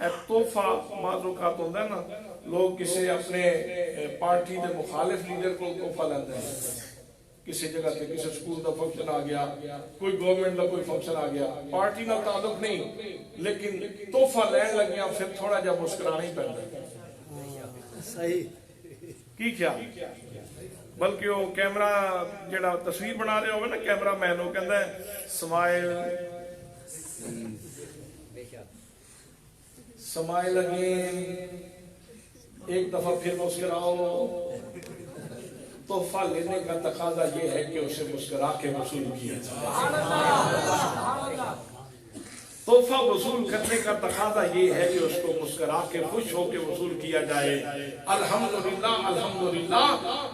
اے تحفہ بعض اوقات ہوتا ہے نا، لوگ کسی اپنے پارٹی دے مخالف لیڈر کو تحفہ لیندے ہیں. کسی جگہ تے کسی سکول دا فنکشن آ گیا، کوئی گورنمنٹ دا کوئی فنکشن آ گیا، پارٹی نہ تعلق نہیں لیکن تحفہ لین لگیا پھر تھوڑا جا مسکرانا ہی پڑتا. صحیح کی کیا بلکہ وہ کیمرہ جڑا تصویر بنا رہے ہوگا نا کیمرہ مین وہ کہندا ہے سمائل سمائل اگین، ایک دفعہ پھر مسکراؤ. تحفہ لینے کا تقاضا یہ ہے کہ اسے مسکرا کے وصول کیا جائے. تحفہ وصول کرنے کا تقاضا یہ ہے کہ اس کو مسکرا کے خوش ہو کے وصول کیا جائے. الحمدللہ الحمدللہ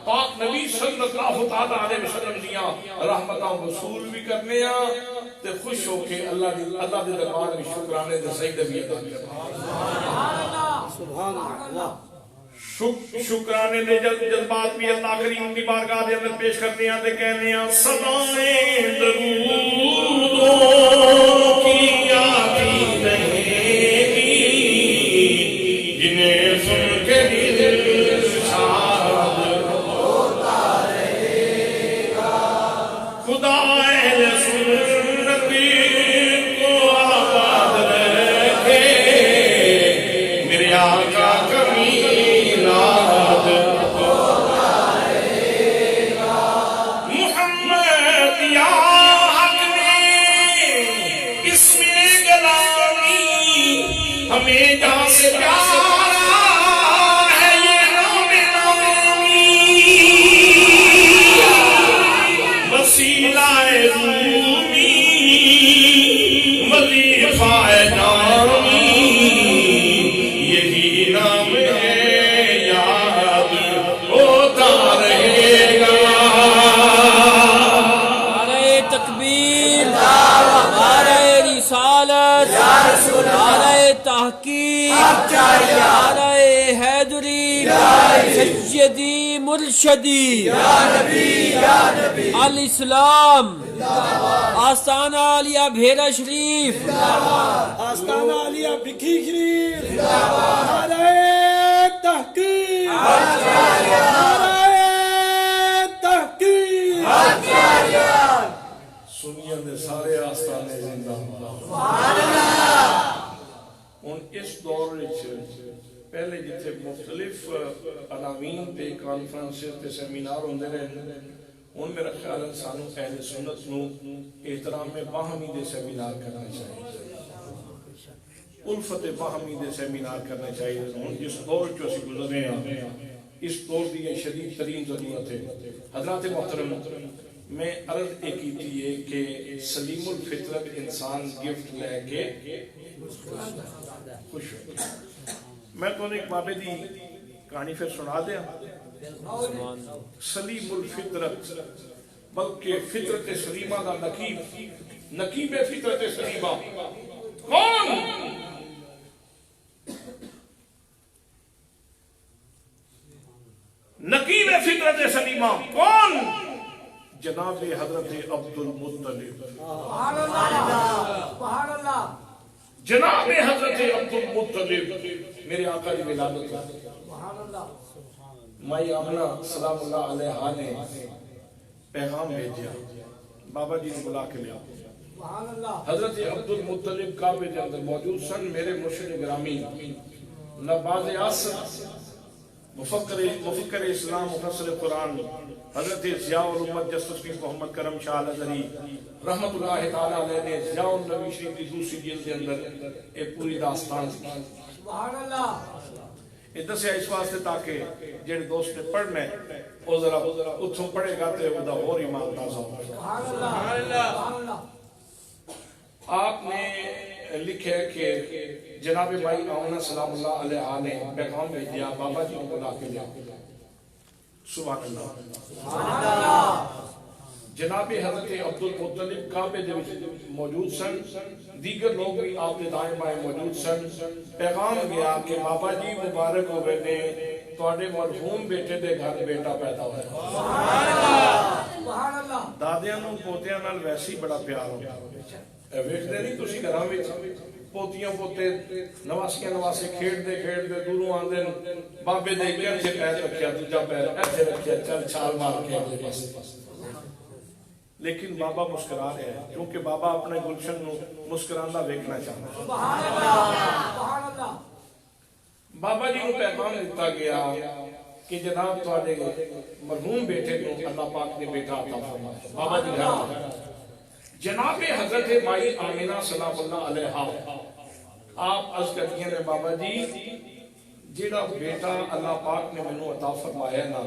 پاک نبی صلی اللہ تعالیٰ علیہ وسلم دیا رحمتاں وصول بھی کرنے تے خوش ہو کے اللہ دے دربار میں شکرانے دے سجدے بھی ادا کرنا. سبحان اللہ. شکرانے دے جذبات بھی اللہ کریم کی بارگاہ دے اندر پیش کرنے تے کہنے صدائیں درودوں کی آتی رہیں گی، جنہیں سن کے دل شاد ہوتا رہے گا. خدا اہل سنت کو آباد رکھے، میرے آقا کمی ہمیں جہاں سے پیارا ہے یہ نام نامی، وسیلہ رومی وظیفہ نامی، یہی نام ہے یاد ہوتا رہے گا. نعرہ تکبیر، نعرہ رسالت، نعرہ تحقیق، نعرہ حیدری، سیدی مرشدی الاسلام، آستانہ عالیہ بھیرا شریف، آستانہ عالیہ بکھی شریف، نعرہ تحقیق، نعرہ تحقیق. سنیاں دے سارے آستانے زندہ ہن اس دور وچ پہلے جتھے مختلف عناوین تے کانفرنس تے سیمینار ہوندے رہے، ہن میرا خیال ہے سانو اہل سنت نو احترام باہمی دے سیمینار کرنا چاہیے، الفت باہمی دے سیمینار کرنا چاہیے. ہن جس دور چ اسی گزر رہے ہیں اس دور دی یہ شدید ترین ضرورت ہے. حضرات محترم، میں عرض ایک کی ہے کہ سلیم الفطرت انسان گفٹ لے کے خوش ہو. میں تو ایک بابے دی کہانی پھر سنا دیا. سلیم الفطرت بلکہ فطرت سلیمہ دا نقیب فطرت سلیمہ کون؟ نقیب فطرت سلیمہ کون؟ جناب حضرت عبد المطلب. جناب حضرت عبد المطلب میرے آقا کی ولادت. مائی آمنہ سلام اللہ علیہا نے پیغام بھیجا، بابا جی نے بلا کے لیا. حضرت عبد المطلب کعبے کے اندر موجود سن. میرے مرشد گرامی نباز عصر مفکر اسلام مفسر قرآن حضرت ضیاء الامت جسٹس پیر محمد کرم شاہ الازہری رحمت اللہ تعالی علیہ نے ضیاء النبی شریف کی دوسری جلد کے اندر ایک پوری داستان سبحان اللہ یہ دسیا اس واسطے تاکہ جڑے دوست نے پڑھنا ہے وہ ذرا اتھوں پڑھے گا تو وہ اور ایمان تازہ ہو. آپ نے لکھے کہ جناب بھائی آمنہ سلام اللہ علیہ نے پیغام بھیجا، بابا جی کو بلا کے لیا. سبحان اللہ. جناب حضرت عبد المطلب کعبے دے وچ موجود سن، دیگر لوگ بھی آپ کے دائیں بائیں موجود سن. پیغام گیا کہ بابا جی مبارک ہوئے نے تواڈے مرحوم بیٹے دے گھر بیٹا پیدا ہوا. سبحان اللہ. دادیاں نوں پوتیاں نال ویسے ہی بڑا پیار ہوندا. ویکھدے نہیں تسی گھراں وچ پوتیاں پوتے نواسیاں نواسے کھیڈدے کھیڈدے دوروں آندے بابے دے گھر سے پیر رکھیا دوجا پیر ایتھے رکھیا چل چھال مار کے اگلے پاسے. لیکن بابا مسکرا رہے ہیں کیونکہ بابا اپنے گلشن نو مسکراندا ویکھنا چاہتا ہے. سبحان اللہ. بابا جی کو پیغام دتا گیا کہ جناب تواڈے مرحوم بیٹے کو اللہ پاک نے بیٹا عطا فرمایا. بابا جی گھر جناب حضرت مائی آمنہ سلام اللہ علیہا آپ عرض کرتی ہیں بابا جی جیڑا بیٹا اللہ پاک نے مینوں عطا فرمایا نا،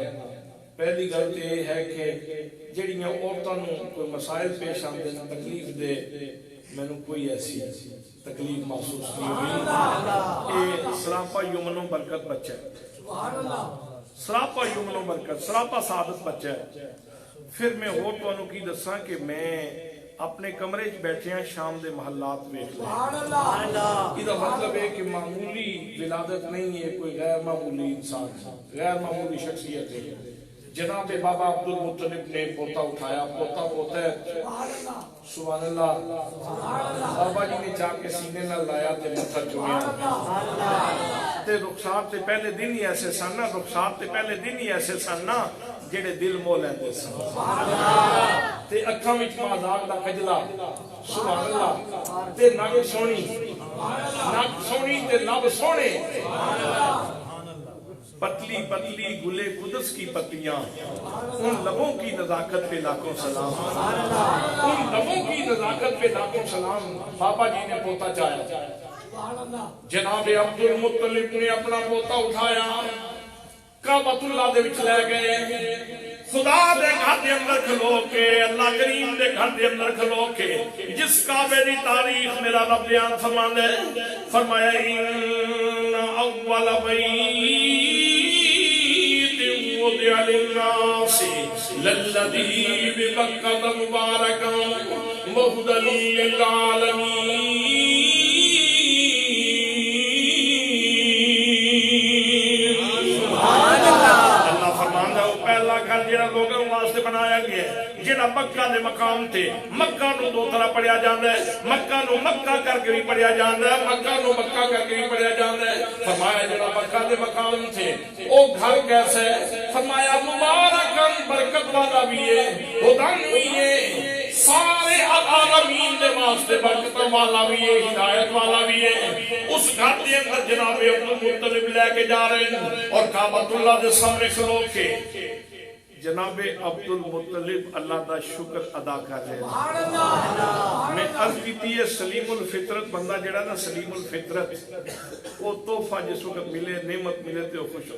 پہلی گل تو یہ ہے کہ جڑیاں عورتوں کوئی مسائل پیش آتے ہیں تکلیف دے، مینوں کوئی ایسی تکلیف محسوس نہیں ہوئی. یہ سراپا یمن و برکت بچہ ہے. سراپا یمن و برکت سراپا سعادت بچہ ہے. پھر میں اور تانوں کی دساں کہ میں اپنے کمرے چ بیٹھے ہیں شام دے محلات ویکھ لے. یہ مطلب ہے کہ معمولی ولادت نہیں ہے، کوئی غیر معمولی انسان غیر معمولی شخصیت ہے. جناب بابا عبد المطلب نے پوتا اٹھایا، پوتا پوتا ہے. سبحان اللہ. بابا جی نے جا کے سینے نہ لایا تے متھا چومیا. تے رخسار تے پہلے دن ہی ایسے سن نا، رخسار تے پہلے دن ہی ایسے سن نا جڑے دل مو لیندے سن. تے اکھاں وچ مذاق دا کجلا. سبحان اللہ. تے نگ سونی تے لب سونے. پتلی پتلی گلے قدس کی پتیاں، ان لبوں کی نزاکت پہ لاکھوں سلام. ان لبوں کی نزاکت پہ لاکھوں سلام. بابا جی نے پوتا چاہیا. جناب عبد المطلب نے اپنا پوتا اٹھایا، کعبۃ اللہ دے وچ لے گئے. خدا دے گھر دے اندر کھلو کے، اللہ کریم دے گھر دے اندر کھلو کے جس کعبے دی تاریخ میرا رب بیان فرماندا ہے، فرمایا ان اول بیت وضع للناس للذی ببکۃ مبارکا وہدی للعالمین. جڑا لوگوں واسطے بنایا گیا ہے، جڑا مکہ دے مقام تے. مکہ نو دو طرح پڑھیا جاندا ہے، مکہ نو مکہ کر کے بھی پڑھیا جاندا ہے، مکہ نو مکہ کر کے بھی پڑھیا جاندا ہے. فرمایا جڑا مکہ دے مقام تے او گھر کیسا ہے؟ فرمایا مبارکن برکت والا بھی ہے، ہدن بھی ہے، سارے عالمین دے واسطے برکت والا بھی ہے، ہدایت والا بھی ہے. اس گھر دے اندر جناب عبد المطلب لے کے جا رہے ہیں اور کعبۃ اللہ دے سامنے کھلو کے جناب عبد المطلب اللہ دا شکر ادا کر رہے ہیں. میں عرض کیتی ہے سلیم الفطرت بندہ جڑا نا سلیم الفطرت وہ تحفہ جس وقت ملے نعمت ملے تے خوش ہو.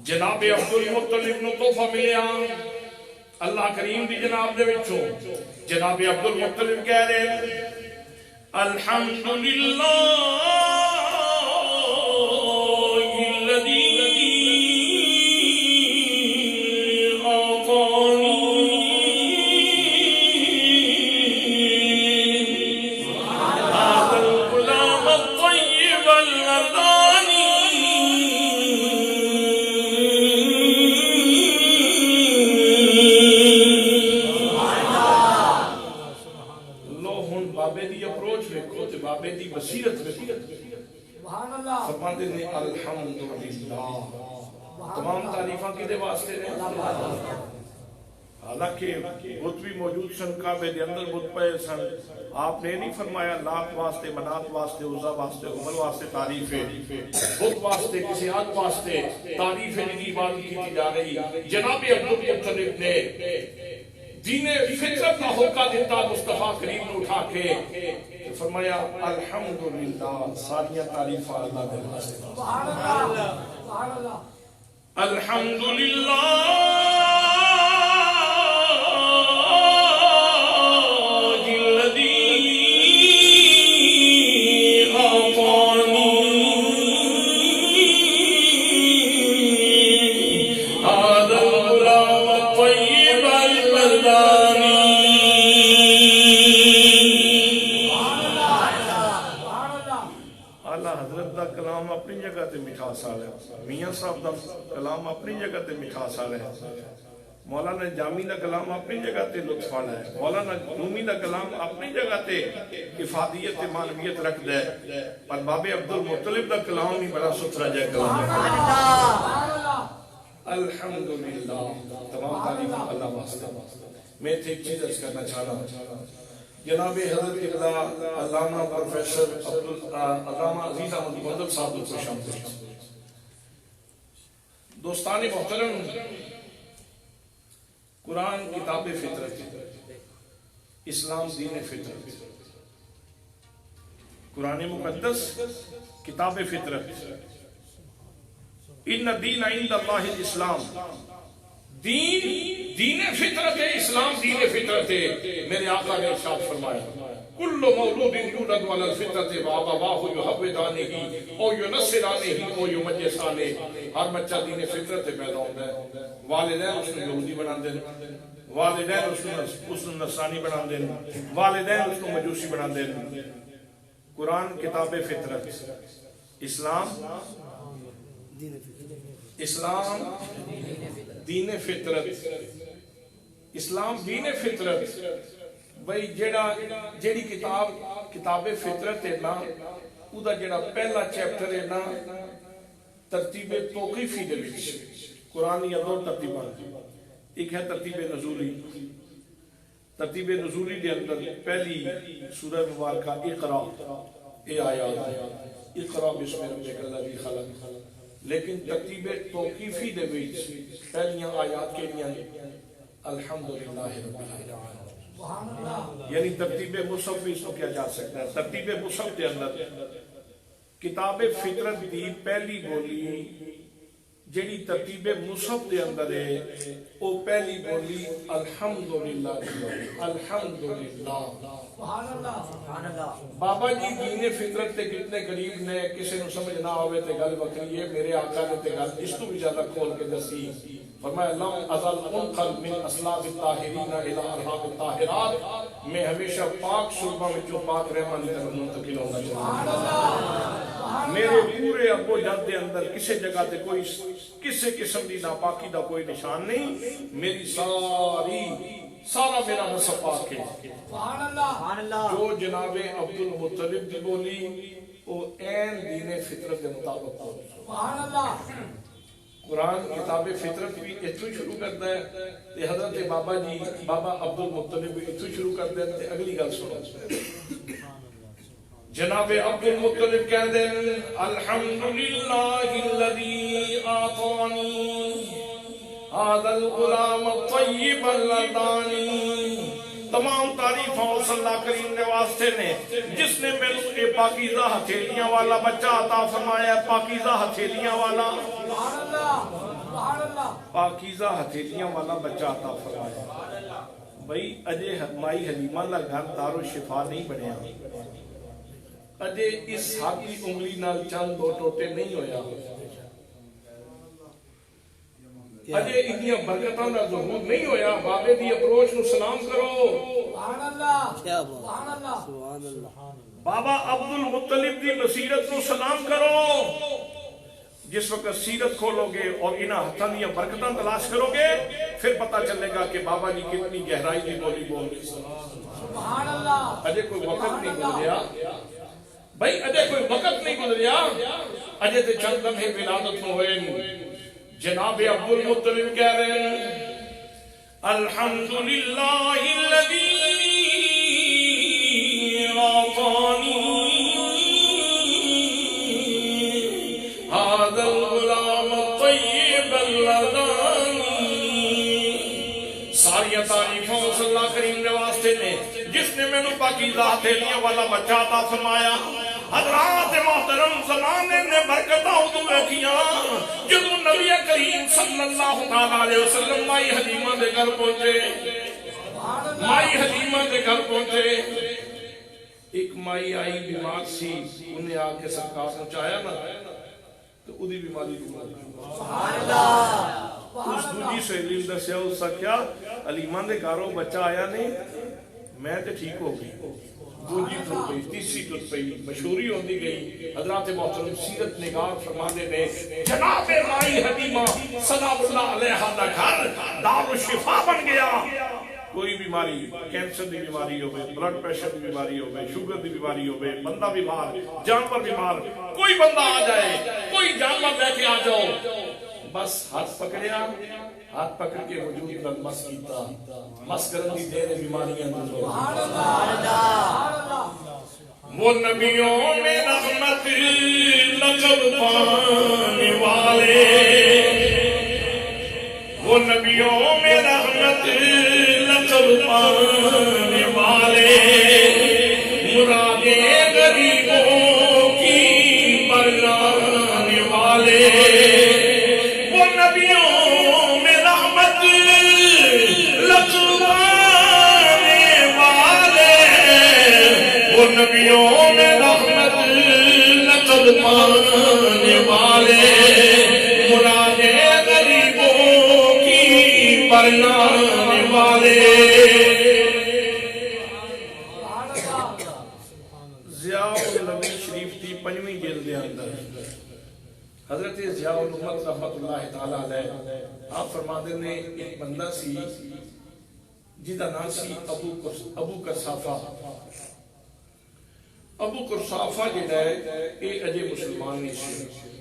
جناب عبد المطلب نو تحفہ ملیا اللہ کریم دی جناب دے وچوں. جناب عبد المطلب کہہ رہے ہیں الحمدللہ فرماتے ہیں الحمدللہ. تمام تعریفاں کدے واسطے نے؟ حالانکہ بت بھی موجود سن، کعبے دے اندر بت پے سن. آپ نے نہیں فرمایا لات واسطے، منات واسطے، عزا واسطے، عمر واسطے تعریف ہے، بت واسطے کسی آگ واسطے تعریف ہے نہیں عبادت کی جا رہی. جناب عبدالمطلب نے دین فطرت کا ہوکا دیتا مصطفیٰ کریم نے اٹھا کے فرمایا الحمدللہ ساریاں تعریف اللہ دے واسطے. الحمدللہ اپنی جگہ تے مٹھاس والا ہے، میاں صاحب دا کلام اپنی جگہ تے مٹھاس والا ہے، مولانا جامی دا کلام اپنی جگہ تے لطف والا ہے، مولانا رومی دا کلام اپنی جگہ تے افادیت تے معنویت رکھ دے، پر بابے عبدالمطلب دا کلام ہی بڑا ستھرا جائے کلام ہے. الحمدللہ تمام تعریف اللہ واسطے. میں ایک چیز عرض کرنا چاہ رہا ہوں. جناب حضرت قبلہ علامہ پروفیسر علامہ عزیز احمد مہذب صاحب کو خوش آمدید. دوستان محترم، قرآن کتاب فطرت، اسلام دین فطرت. قرآن مقدس کتاب فطرت. ان الدین عند اللہ الاسلام. دین فطرت ہے، اسلام دین فطرت ہے. میرے آقا نے ارشاد فرمایا کل مولود یولد علی الفطرۃ وابواہ یحودانہ او ینصرانہ او یمجسانہ. ہر بچہ دین فطرت پیدا ہوتا ہے. والدین اس کو یہودی بنا دیں، والدین اس کو نصرانی بنا دیں، والدین اس کو مجوسی بنا دیں. قرآن کتاب فطرت، اسلام دین فطرت. اسلام دین فطرت. بھئی جیڑی کتاب فطرت ہے نا، او دا جیڑا پہلا چیپٹر ہے نا ترتیب توقیفی دے وچ قرآن یا دو ترتیباں. ایک ہے ترتیب نزولی. ترتیب نزولی دے اندر پہلی سورہ مبارکہ اقرا، اے آیات اقرا بسم ربک الذی خلق. لیکن ترتیب توقیفی دے وچ پہلیاں آیات کے لیے الحمدللہ رب العالمین. یعنی ترتیب مصحف اس کو کیا جا سکتا ہے. ترتیب مصحف کے اندر کتاب فطرت دی پہلی بولی جیڑی ترتیب مصحف دے اندر ہے وہ پہلی بولی الحمدللہ. الحمدللہ. بابا جی دین فطرت تے کتنے قریب نے، کسی نو سمجھ نہ آوے تے گل وکری ہے. میرے آقا نے تے گل اس تو بھی زیادہ کھول کے دسی. فرمایا لم ازل انقل من اسلاف الطاہرین الی ارحام الطاہرات. میں ہمیشہ پاک شعبہ میں جو پاک رحمان کی طرف منتقل ہونا چاہتا ہوں. میرے پورے ابو جد دے اندر کسی جگہ تے کوئی کسی قسم دی ناپاکی دا کوئی نشان نہیں. میری سارا میرا نسب پاک ہے. جو جناب عبدالمطلب دی بولی وہ این دین فطرت دے مطابق بولی. قرآن کتاب فطرت بھی اتو شروع کرتا ہے. حضرت بابا جی بابا عبدالمطلب بھی اتو شروع کرتے ہیں. اگلی گل سنو. جناب عبدالمطلب کہتے ہیں الحمدللہ الذی آتانی هذا الغلام الطیب اللذانی. تمام تعریفاں اس اللہ کریم نے واسطے نے جس نے میں نے پاکیزہ ہتھیلیاں والا بچہ عطا فرمایا. پاکیزہ ہتھیلیاں والا، پاکیزہ ہتھیلیاں والا بچہ عطا فرمایا. بھئی اجے مائی حلیمہ اللہ گھر دار و شفا نہیں بنیا. اجے اس ہاتھ کی انگلی نال چند دو ٹوٹے نہیں ہویا اجے اتنی برکتاں دا ظہور نہیں ہویا بابے دی اپروچ نو سلام کرو کیا بات سبحان اللہ بابا عبد المطلب دی بصیرت نو سلام کرو جس وقت سیرت کھولو گے اور انہاں ہتھاں دی برکتاں تلاش کرو گے پھر پتہ چلے گا کہ بابا جی کتنی گہرائی دی بولی بول رہے سبحان اللہ اجے کوئی وقت نہیں گزریا بھائی اجے کوئی وقت نہیں گزریا اجے تے چند لمحے ولادت ہوئے جناب عبد المطلب کہہ رہے ہیں الحمدللہ الذی اعطانی هذا الغلام الطیب اللذانی ساری تعریفوں صلی اللہ کریم نے واسطے نے جس نے میں نے پاکیزہ ہتھیلیاں والا بچہ عطا فرمایا حضرات محترم زمانے نے برکتاں ادو رکھیاں جدو نبی کریم صلی اللہ علیہ وسلم مائی حلیمہ دے گھر پہنچے ایک مائی آئی بیمار سی انہیں آ کے سرکار پہنچایا نا تو ادھی بیماری اس دوجی سہیلی نے دسیا اس کا کیا حلیمہ دے گھروں بچہ آیا نہیں میں تے ٹھیک ہو گئی دوجی ٹر پئی تیسری ٹر پئی مشہوری ہوندی گئی حضرات محترم سیرت نگار فرماندے نے جناب مائی حلیمہ سلام اللہ علیہا دا گھر دار الشفا بن گیا کوئی بیماری کینسر دی بیماری ہوئے بلڈ پریشر دی بیماری ہوئے شوگر دی بیماری ہوئے بندہ بیمار جانور بیمار کوئی بندہ آ جائے کوئی جانور لے کے آ جاؤ بس ہاتھ پکڑیا ہاتھ پکڑ کے وجود پر مس کیتا مس کرن دی دیر بیماریاں دور وہ نبیوں میں رحمت لقب پانے والے وہ نبیوں میں رحمت لقب پانے والے مرادیں غریبوں کی برلانے والے وہ نبیوں میں رحمت لقب پانے والے وہ نبیوں میں رحمت لقب پانے والے مرادیں غریبوں کی برلانے والے ضیاء النبی شریف تھی پنجویں جلد اندر حضرت ضیاء الامت رحمت اللہ تعالی علیہ آپ فرماتے نے ایک بندہ سی جیدہ نام سی ابو کرصافہ ابو کرصافہ جیدہ ہے ایک اجے مسلمان نہیں سی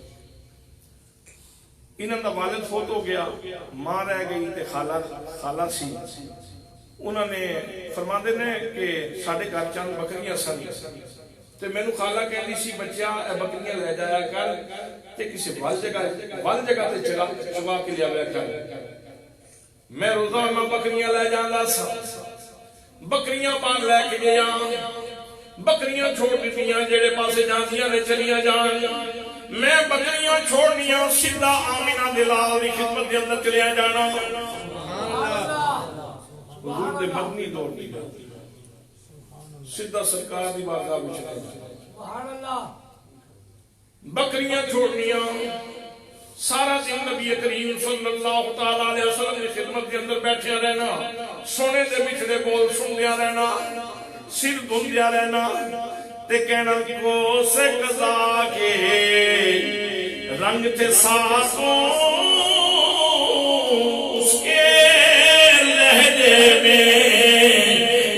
انہوں نے والد فوت ہو گیا ماں رہ گئی تے خالہ سی انہوں نے فرماندے نے کہ ساڑھے گھر چند بکریاں سن تے میں نے خالہ کہنی سی بچیا اے بکریاں لے جایا کر تے کسی وال جگہ تے چگا کے لیا گیا کر میں روزانہ بکریاں لے جانا سا بکریاں پان لے کے گیا بکریاں چھوڑ دیتیاں جیڑے پاسے جانتیاں نے چلیاں جان میں بکریاں چھوڑنیاں سیدھا آمینہ دلال دی خدمت دے اندر چلیا جانا حضور دے مدنی دور دی سیدھا سرکار دی بارگاہ میں چلیا جانا بکریاں چھوڑنیاں سارا دن نبی کریم صلی اللہ تعالیٰ علیہ وسلم دی خدمت دے اندر بیٹھیا رہنا سونے دے بچھڑے بول سن دیا رہنا سر دھن دیا رہنا تے کہنا کو سے قضا کے رنگ تھے ساتھوں اس کے لہجے میں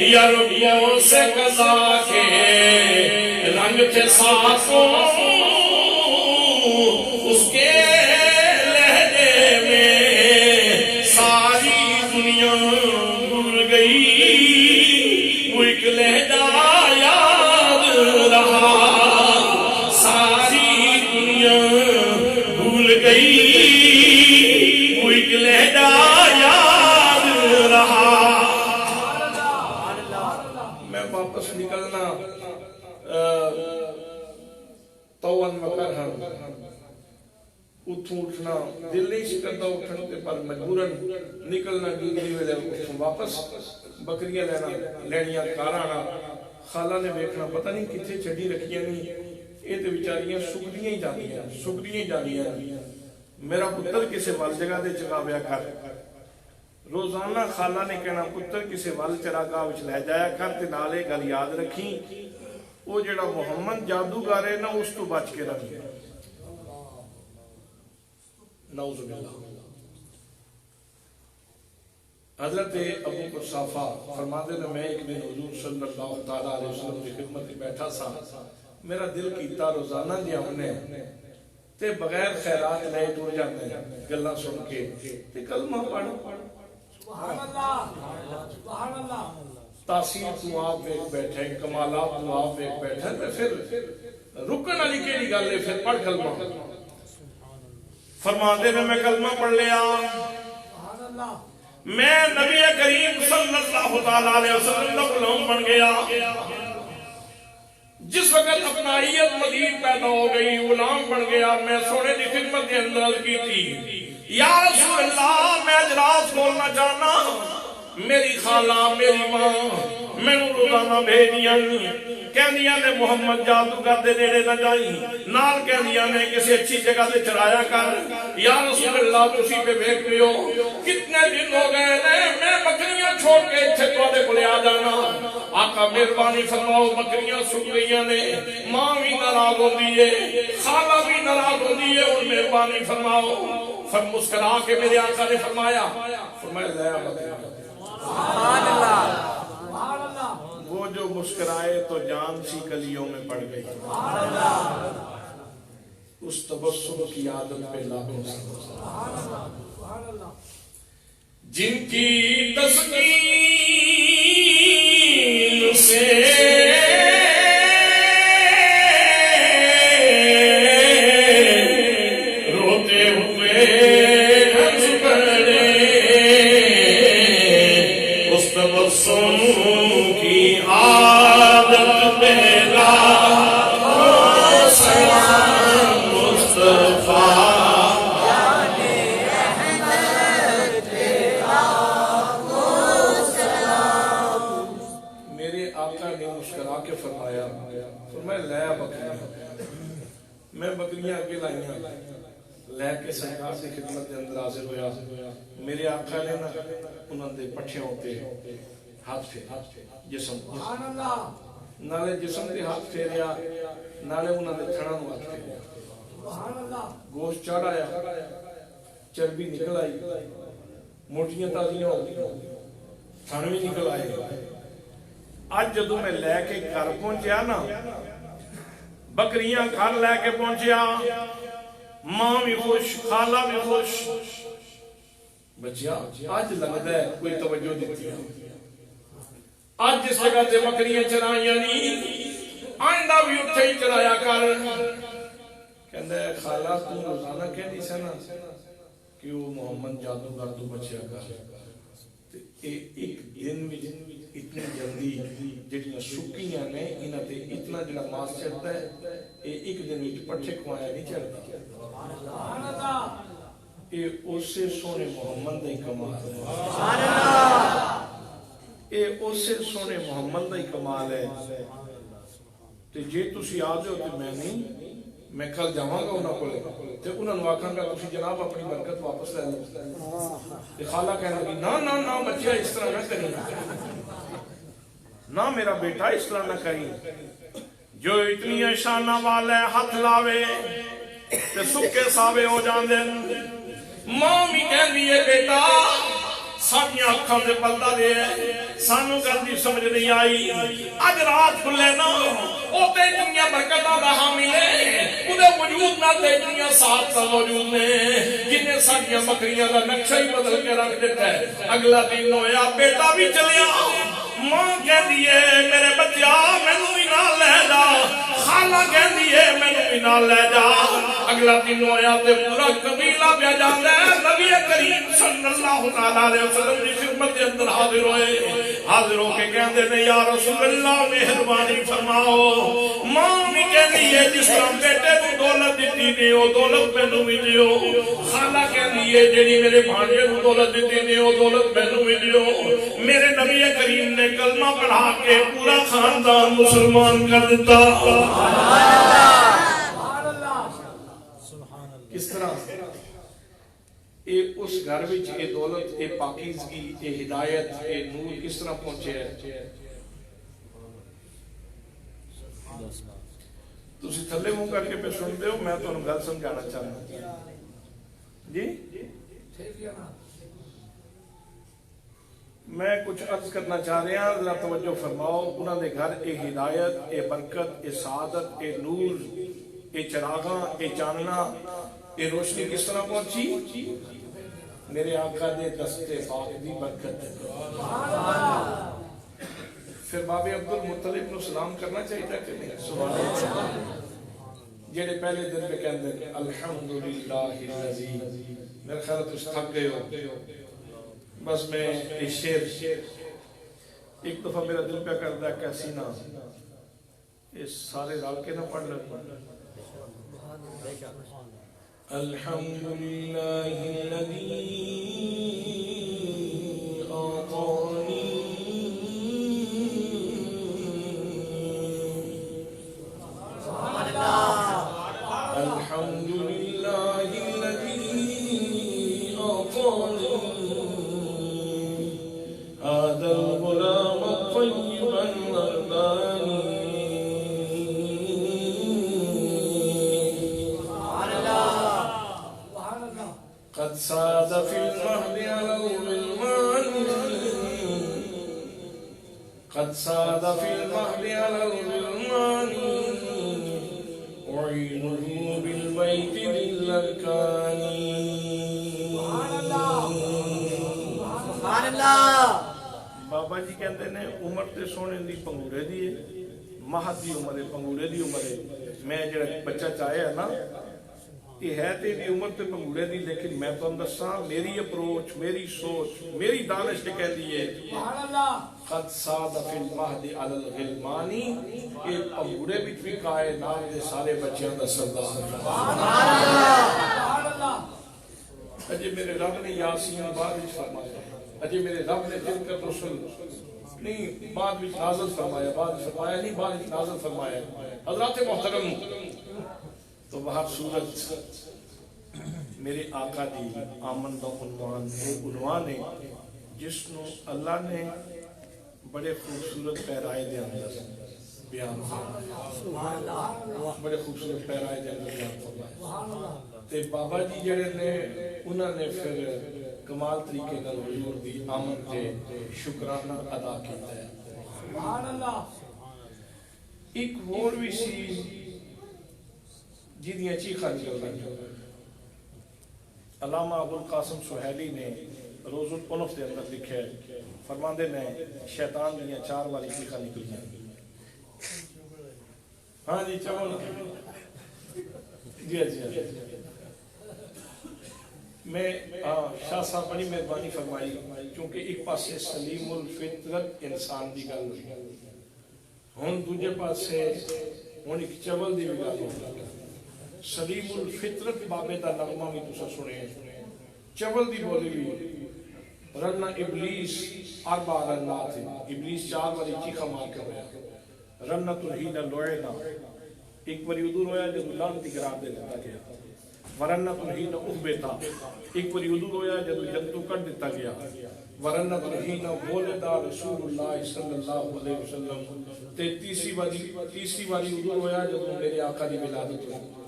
یا ربیوں سے قضا کے رنگ تھے ساتھوں اس کے لہجے میں ساری دنیا بھول گئی وہ ایک لہجہ ساری دنیا بھول گئی وہ ایک لہجہ یاد رہا میں واپس نکلنا توان مکرہن اتھوں اٹھنا دل نہیں سکتا اٹھنے پر مجبوراً نکلنا گیلی ویلے واپس بکریاں لینا لینیاں کارانا خالہ نے ویکھنا پتہ نہیں کتنے چڑی رکھیاں نہیں، یہ تو بیچاریاں سکدیاں ہی جاندیاں میرا پتر کسے ول جگہ دے چگاویا کر. روزانہ خالہ نے کہنا پتر کسے ول چراگاہ وچ لے جایا کر تے نالے گل یاد رکھی وہ جڑا محمد جادوگر ہے نا اس تو بچ کے رکھی. نعوذ باللہ. حضرت ابو قصافہ فرماتے ہیں میں ایک دن حضور صلی اللہ تعالیٰ علیہ وسلم کی خدمت میں بیٹھا سا، میرا دل کیتا روزانہ دی ہم نے تے بغیر خیرات لے ٹور جاتے ہیں گلاں سن کے تے کلمہ پڑھ. سبحان اللہ سبحان اللہ. تاثیر تو آپ ایک بیٹھے، کمالات تو آپ ایک بیٹھے، پھر رکن علی کیڑی گل ہے، پھر پڑھ کلمہ. فرماتے ہیں میں کلمہ پڑھ لیا، سبحان اللہ. میں نبی کریم صلی اللہ علیہ وسلم کا غلام بن گیا. جس وقت اپنائیت مزید پیدا ہو گئی، غلام بن گیا، میں سونے کی خدمت کے اندر کی تھی یا رسول اللہ میں اجلاس کھولنا چاہنا. میری خالہ میری ماں میں روزانہ بھیجیاں کہندیاں نے محمد جادوگر دے نیڑے نہ جائیں، نال کہندیاں نے کسی اچھی جگہ تے چرایا کر. یا رسول اللہ تسی پہ ویکھ لیو کتنے دن ہو گئے نے میں بکریاں چھوڑ کے ایتھے تواڈے کولے آ جانا. آقا مہربانی فرماؤ بکریاں سک گئیاں نے، ماں بھی ناراض ہوندی ہے، خالہ بھی ناراض ہوندی ہے، اور مہربانی فرماؤ. مسکرا کے میرے آقا نے فرمایا لے آ بکریاں. سبحان اللہ. سبحان اللہ. وہ جو مسکرائے تو جان سی کلیوں میں پڑ گئی. اس تبسم کی عادت پہ لاگو سبحان اللہ. جن کی تسکین سے روتے ہوئے ہنس پڑے، اس تبسم کی عادت پہ لاگو سلام مصطفیٰ. فرمایا میں بکریاں اگے لائیاں لے کے سرکار کی خدمت کے اندر حاضر ہویا. میرے آقا نے نا انہاں دے پٹھیاں تے ہاتھ پھیریا، جسم نالے جسم دے ہاتھ پھیریا، نالے انہاں دے تھڑاں نوں ہاتھ پھیریا. گوشت چڑھایا، چربی نکل آئی، موٹیاں تازیاں ہو گئی، تھن بھی نکل آئے. اج جدوں میں لے کے گھر پہنچیا نا، بکریاں گھر لے کے پہنچیا، ماں بھی خوش، خالہ بھی خوش. بچیا اج لگتا ہے کوئی توجہ دیتی ہے، اج جس جگہ سے بکریاں چرائیاں نہیں آئندہ بھی اتھے ہی چرایا کر. کہندا ہے خالہ تو روزانہ کہندی سی نا کہ وہ محمد جادوگر تو بچیا کر. ایک دن میں اتنی جلدی جڑیاں سکیاں نے انہاں تے اتنا جڑا ماس چڑھتا ہے ایک دن وچ پٹھے کھوایا نہیں چڑھتا. یہ اسے سونے محمد دا ہی کمال ہے. یہ اسے سونے محمد دا ہی کمال ہے. تے جے تسی آ جاؤ تے میں نہیں، میں کل جاواں گا انہاں کولے تے انہاں نوں آکھاں گا تسی جناب اپنی برکت واپس لے لو. تے خالہ کہنے لگی نا نا نا بچیا اس طرح نہ کریں، نہ میرا بیٹا اس طرح نہ کریں. جو اتنی شانہ والے ہاتھ لاوے تے سکے ساوے ہو جاندے. ماں بھی کہندی ہے بیٹا ساڈیاں اکھاں تے پردہ دے، سانوں گل دی سمجھ نہیں آئی. اج رات کھلے نا او تے اتنیاں برکتاں دا حامل ہے، اودے وجود نال تے اتنیاں ساتھ موجود نے جنہیں ساڈیاں بکریاں دا نقشہ ہی بدل کے رکھ دیتا ہے. اگلا دن ہویا بیٹا بھی چلیا، ماں کہندی ہے میرے بچیا مینوں بھی نال لے جا، خالہ کہندی ہے مینوں بھی نال لے جا. اگلا دن ہویا تے پورا قبیلہ پیا جاندا ہے. نبی کریم صلی اللہ علیہ وسلم دی خدمت کے اندر حاضر ہوئے، حاضر ہو کے کہندے نے یا رسول اللہ مہربانی فرماؤ. ماں بھی کہندی ہے جس طرح بیٹے کو دولت دیتی دیتی نے وہ دولت مینوں بھی دیو خالہ کہندی ہے جڑی میرے بھانجے نوں دولت دیتی نے وہ دولت مینوں بھی دیو میرے نبی کریم نے کلمہ پڑھا کے پورا خاندان مسلمان کر دیتا کس طرح اے اس گھر وچ اے دولت اے پاکیزگی اے ہدایت اے نور کس طرح پہنچے ہے تسی تھلے منہ کر کے پہ سن دے ہو میں تو گل سمجھانا چاہتا ہوں جی میں کچھ عرض کرنا چاہ رہا ہوں ذرا توجہ فرماؤ انہاں دے گھر اے ہدایت اے برکت اے سعادت اے نور اے چراغاں اے چاننا اے روشنی کس طرح پہنچی میرے آقا دے دستے پاک دی برکت پھر باب عبد المطلب کو سلام کرنا چاہیے کہ نہیں سبحان اللہ جڑے پہلے دن پہ کہندے الحمدللہ الذی میرے خیال تس تھک گئے ہو بس میں ایک شعر ایک دفعہ میرا دل پہ کرتا ہے کیسی نہ اس سارے رال کے نہ پڑھ لیں الحمدللہ الذی اعطانی الحمدللہ الذی اعطانی هذا الغلام الطيب الرباني قد ساد في المهد على الغلمان قد ساد في المهد على الغلمان أعينه بالبيت للأركان سبحان اللہ بابا جی کہتے ہیں عمر تے سونے دی پنگورے دی ہے مہد دی عمر ہے پنگورے دی عمر ہے میں جڑا بچہ چاہیا نا یہ ہے تے دی عمر تے پنگورے دی لیکن میں تو دساں میری اپروچ میری سوچ میری دانش تے کہتی ہے قد ساد فی المہد علی الغلمانی یہ پنگورے بھی بھی کائنات دے سارے بچیاں دا سردار اجے میرے رب نے یاسین بعد وچ فرمایا اجے میرے رب نے دل کا رسول نہیں بعد وچ نازل فرمایا بعد فرمایا نہیں بعد وچ نازل فرمایا حضرات محترم تو بہت صورت میرے آقا دی آمن دا عنوان وہ عنوان ہے جس نو اللہ نے بڑے خوبصورت پیرائے دے اندر بیان فرمایا بڑے خوبصورت پیرائے دے اندر بیان فرمایا تے بابا جی جڑے نے انہوں نے پھر کمال طریقے نال حضور دی آمد تے شکرانہ ادا کیتا ہے سبحان اللہ ایک اور بھی سی جدیاں چیخاں نکل رہی علامہ ابو القاسم سہیلی نے روز الانف دے اندر لکھا ہے فرماندے نے شیطان دیاں 4 والی چیخاں نکلیاں ہاں جی چلو جی جی میں شاہ صاحب بڑی مہربانی فرمائی کیونکہ ایک پاسے سلیم الفطرت انسان دی گل ہن دوجے پاسے ہن ایک چول دی گل ہو سلیم الفطرت بابے دا نغمہ بھی تسا سنے چول دی بولی بھی رنا ابلیس اربع رنات ابلیس 4 والی چیخا مار کر رہا رنت الہین لوعنا ایک باری ادور ہویا جب لعنتی قرار دے دیتا گیا ورنت الہین اخبتا ایک باری ادور ہویا جب جنتو کٹ دیتا گیا ورنت الہین ولدا رسول اللہ صلی اللہ علیہ وسلم تے تیسری باری ادور ہویا جب میرے آقا دی ولادت ہوئی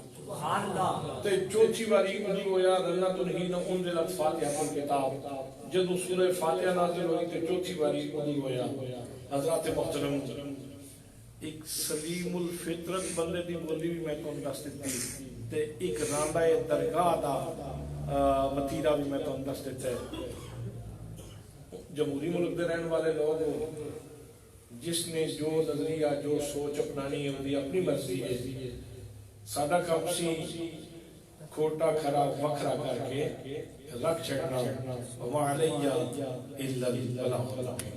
تے چوتھی باری ادور ہویا رنت الہین انزلت فاتحہ الکتاب جب سورہ فاتحہ نازل ہوئی تے چوتھی باری ادور ہویا حضرات محترم ایک سلیم الفطرت بندے دی بولی بھی میں تم دس دیتی تے ایک راندہ درگاہ دا وتیرہ بھی میں تم دس دیتا ہے جمہوری ملک دے رہن والے لوگ جس نے جو نظریہ جو سوچ اپنانی ہے وہ اپنی مرضی ہے سادہ کام سی کھوٹا کھرا وکھرا کر کے رکھ چھڑنا وَعَلَيَّ إِلَّا الْبَلَاغُ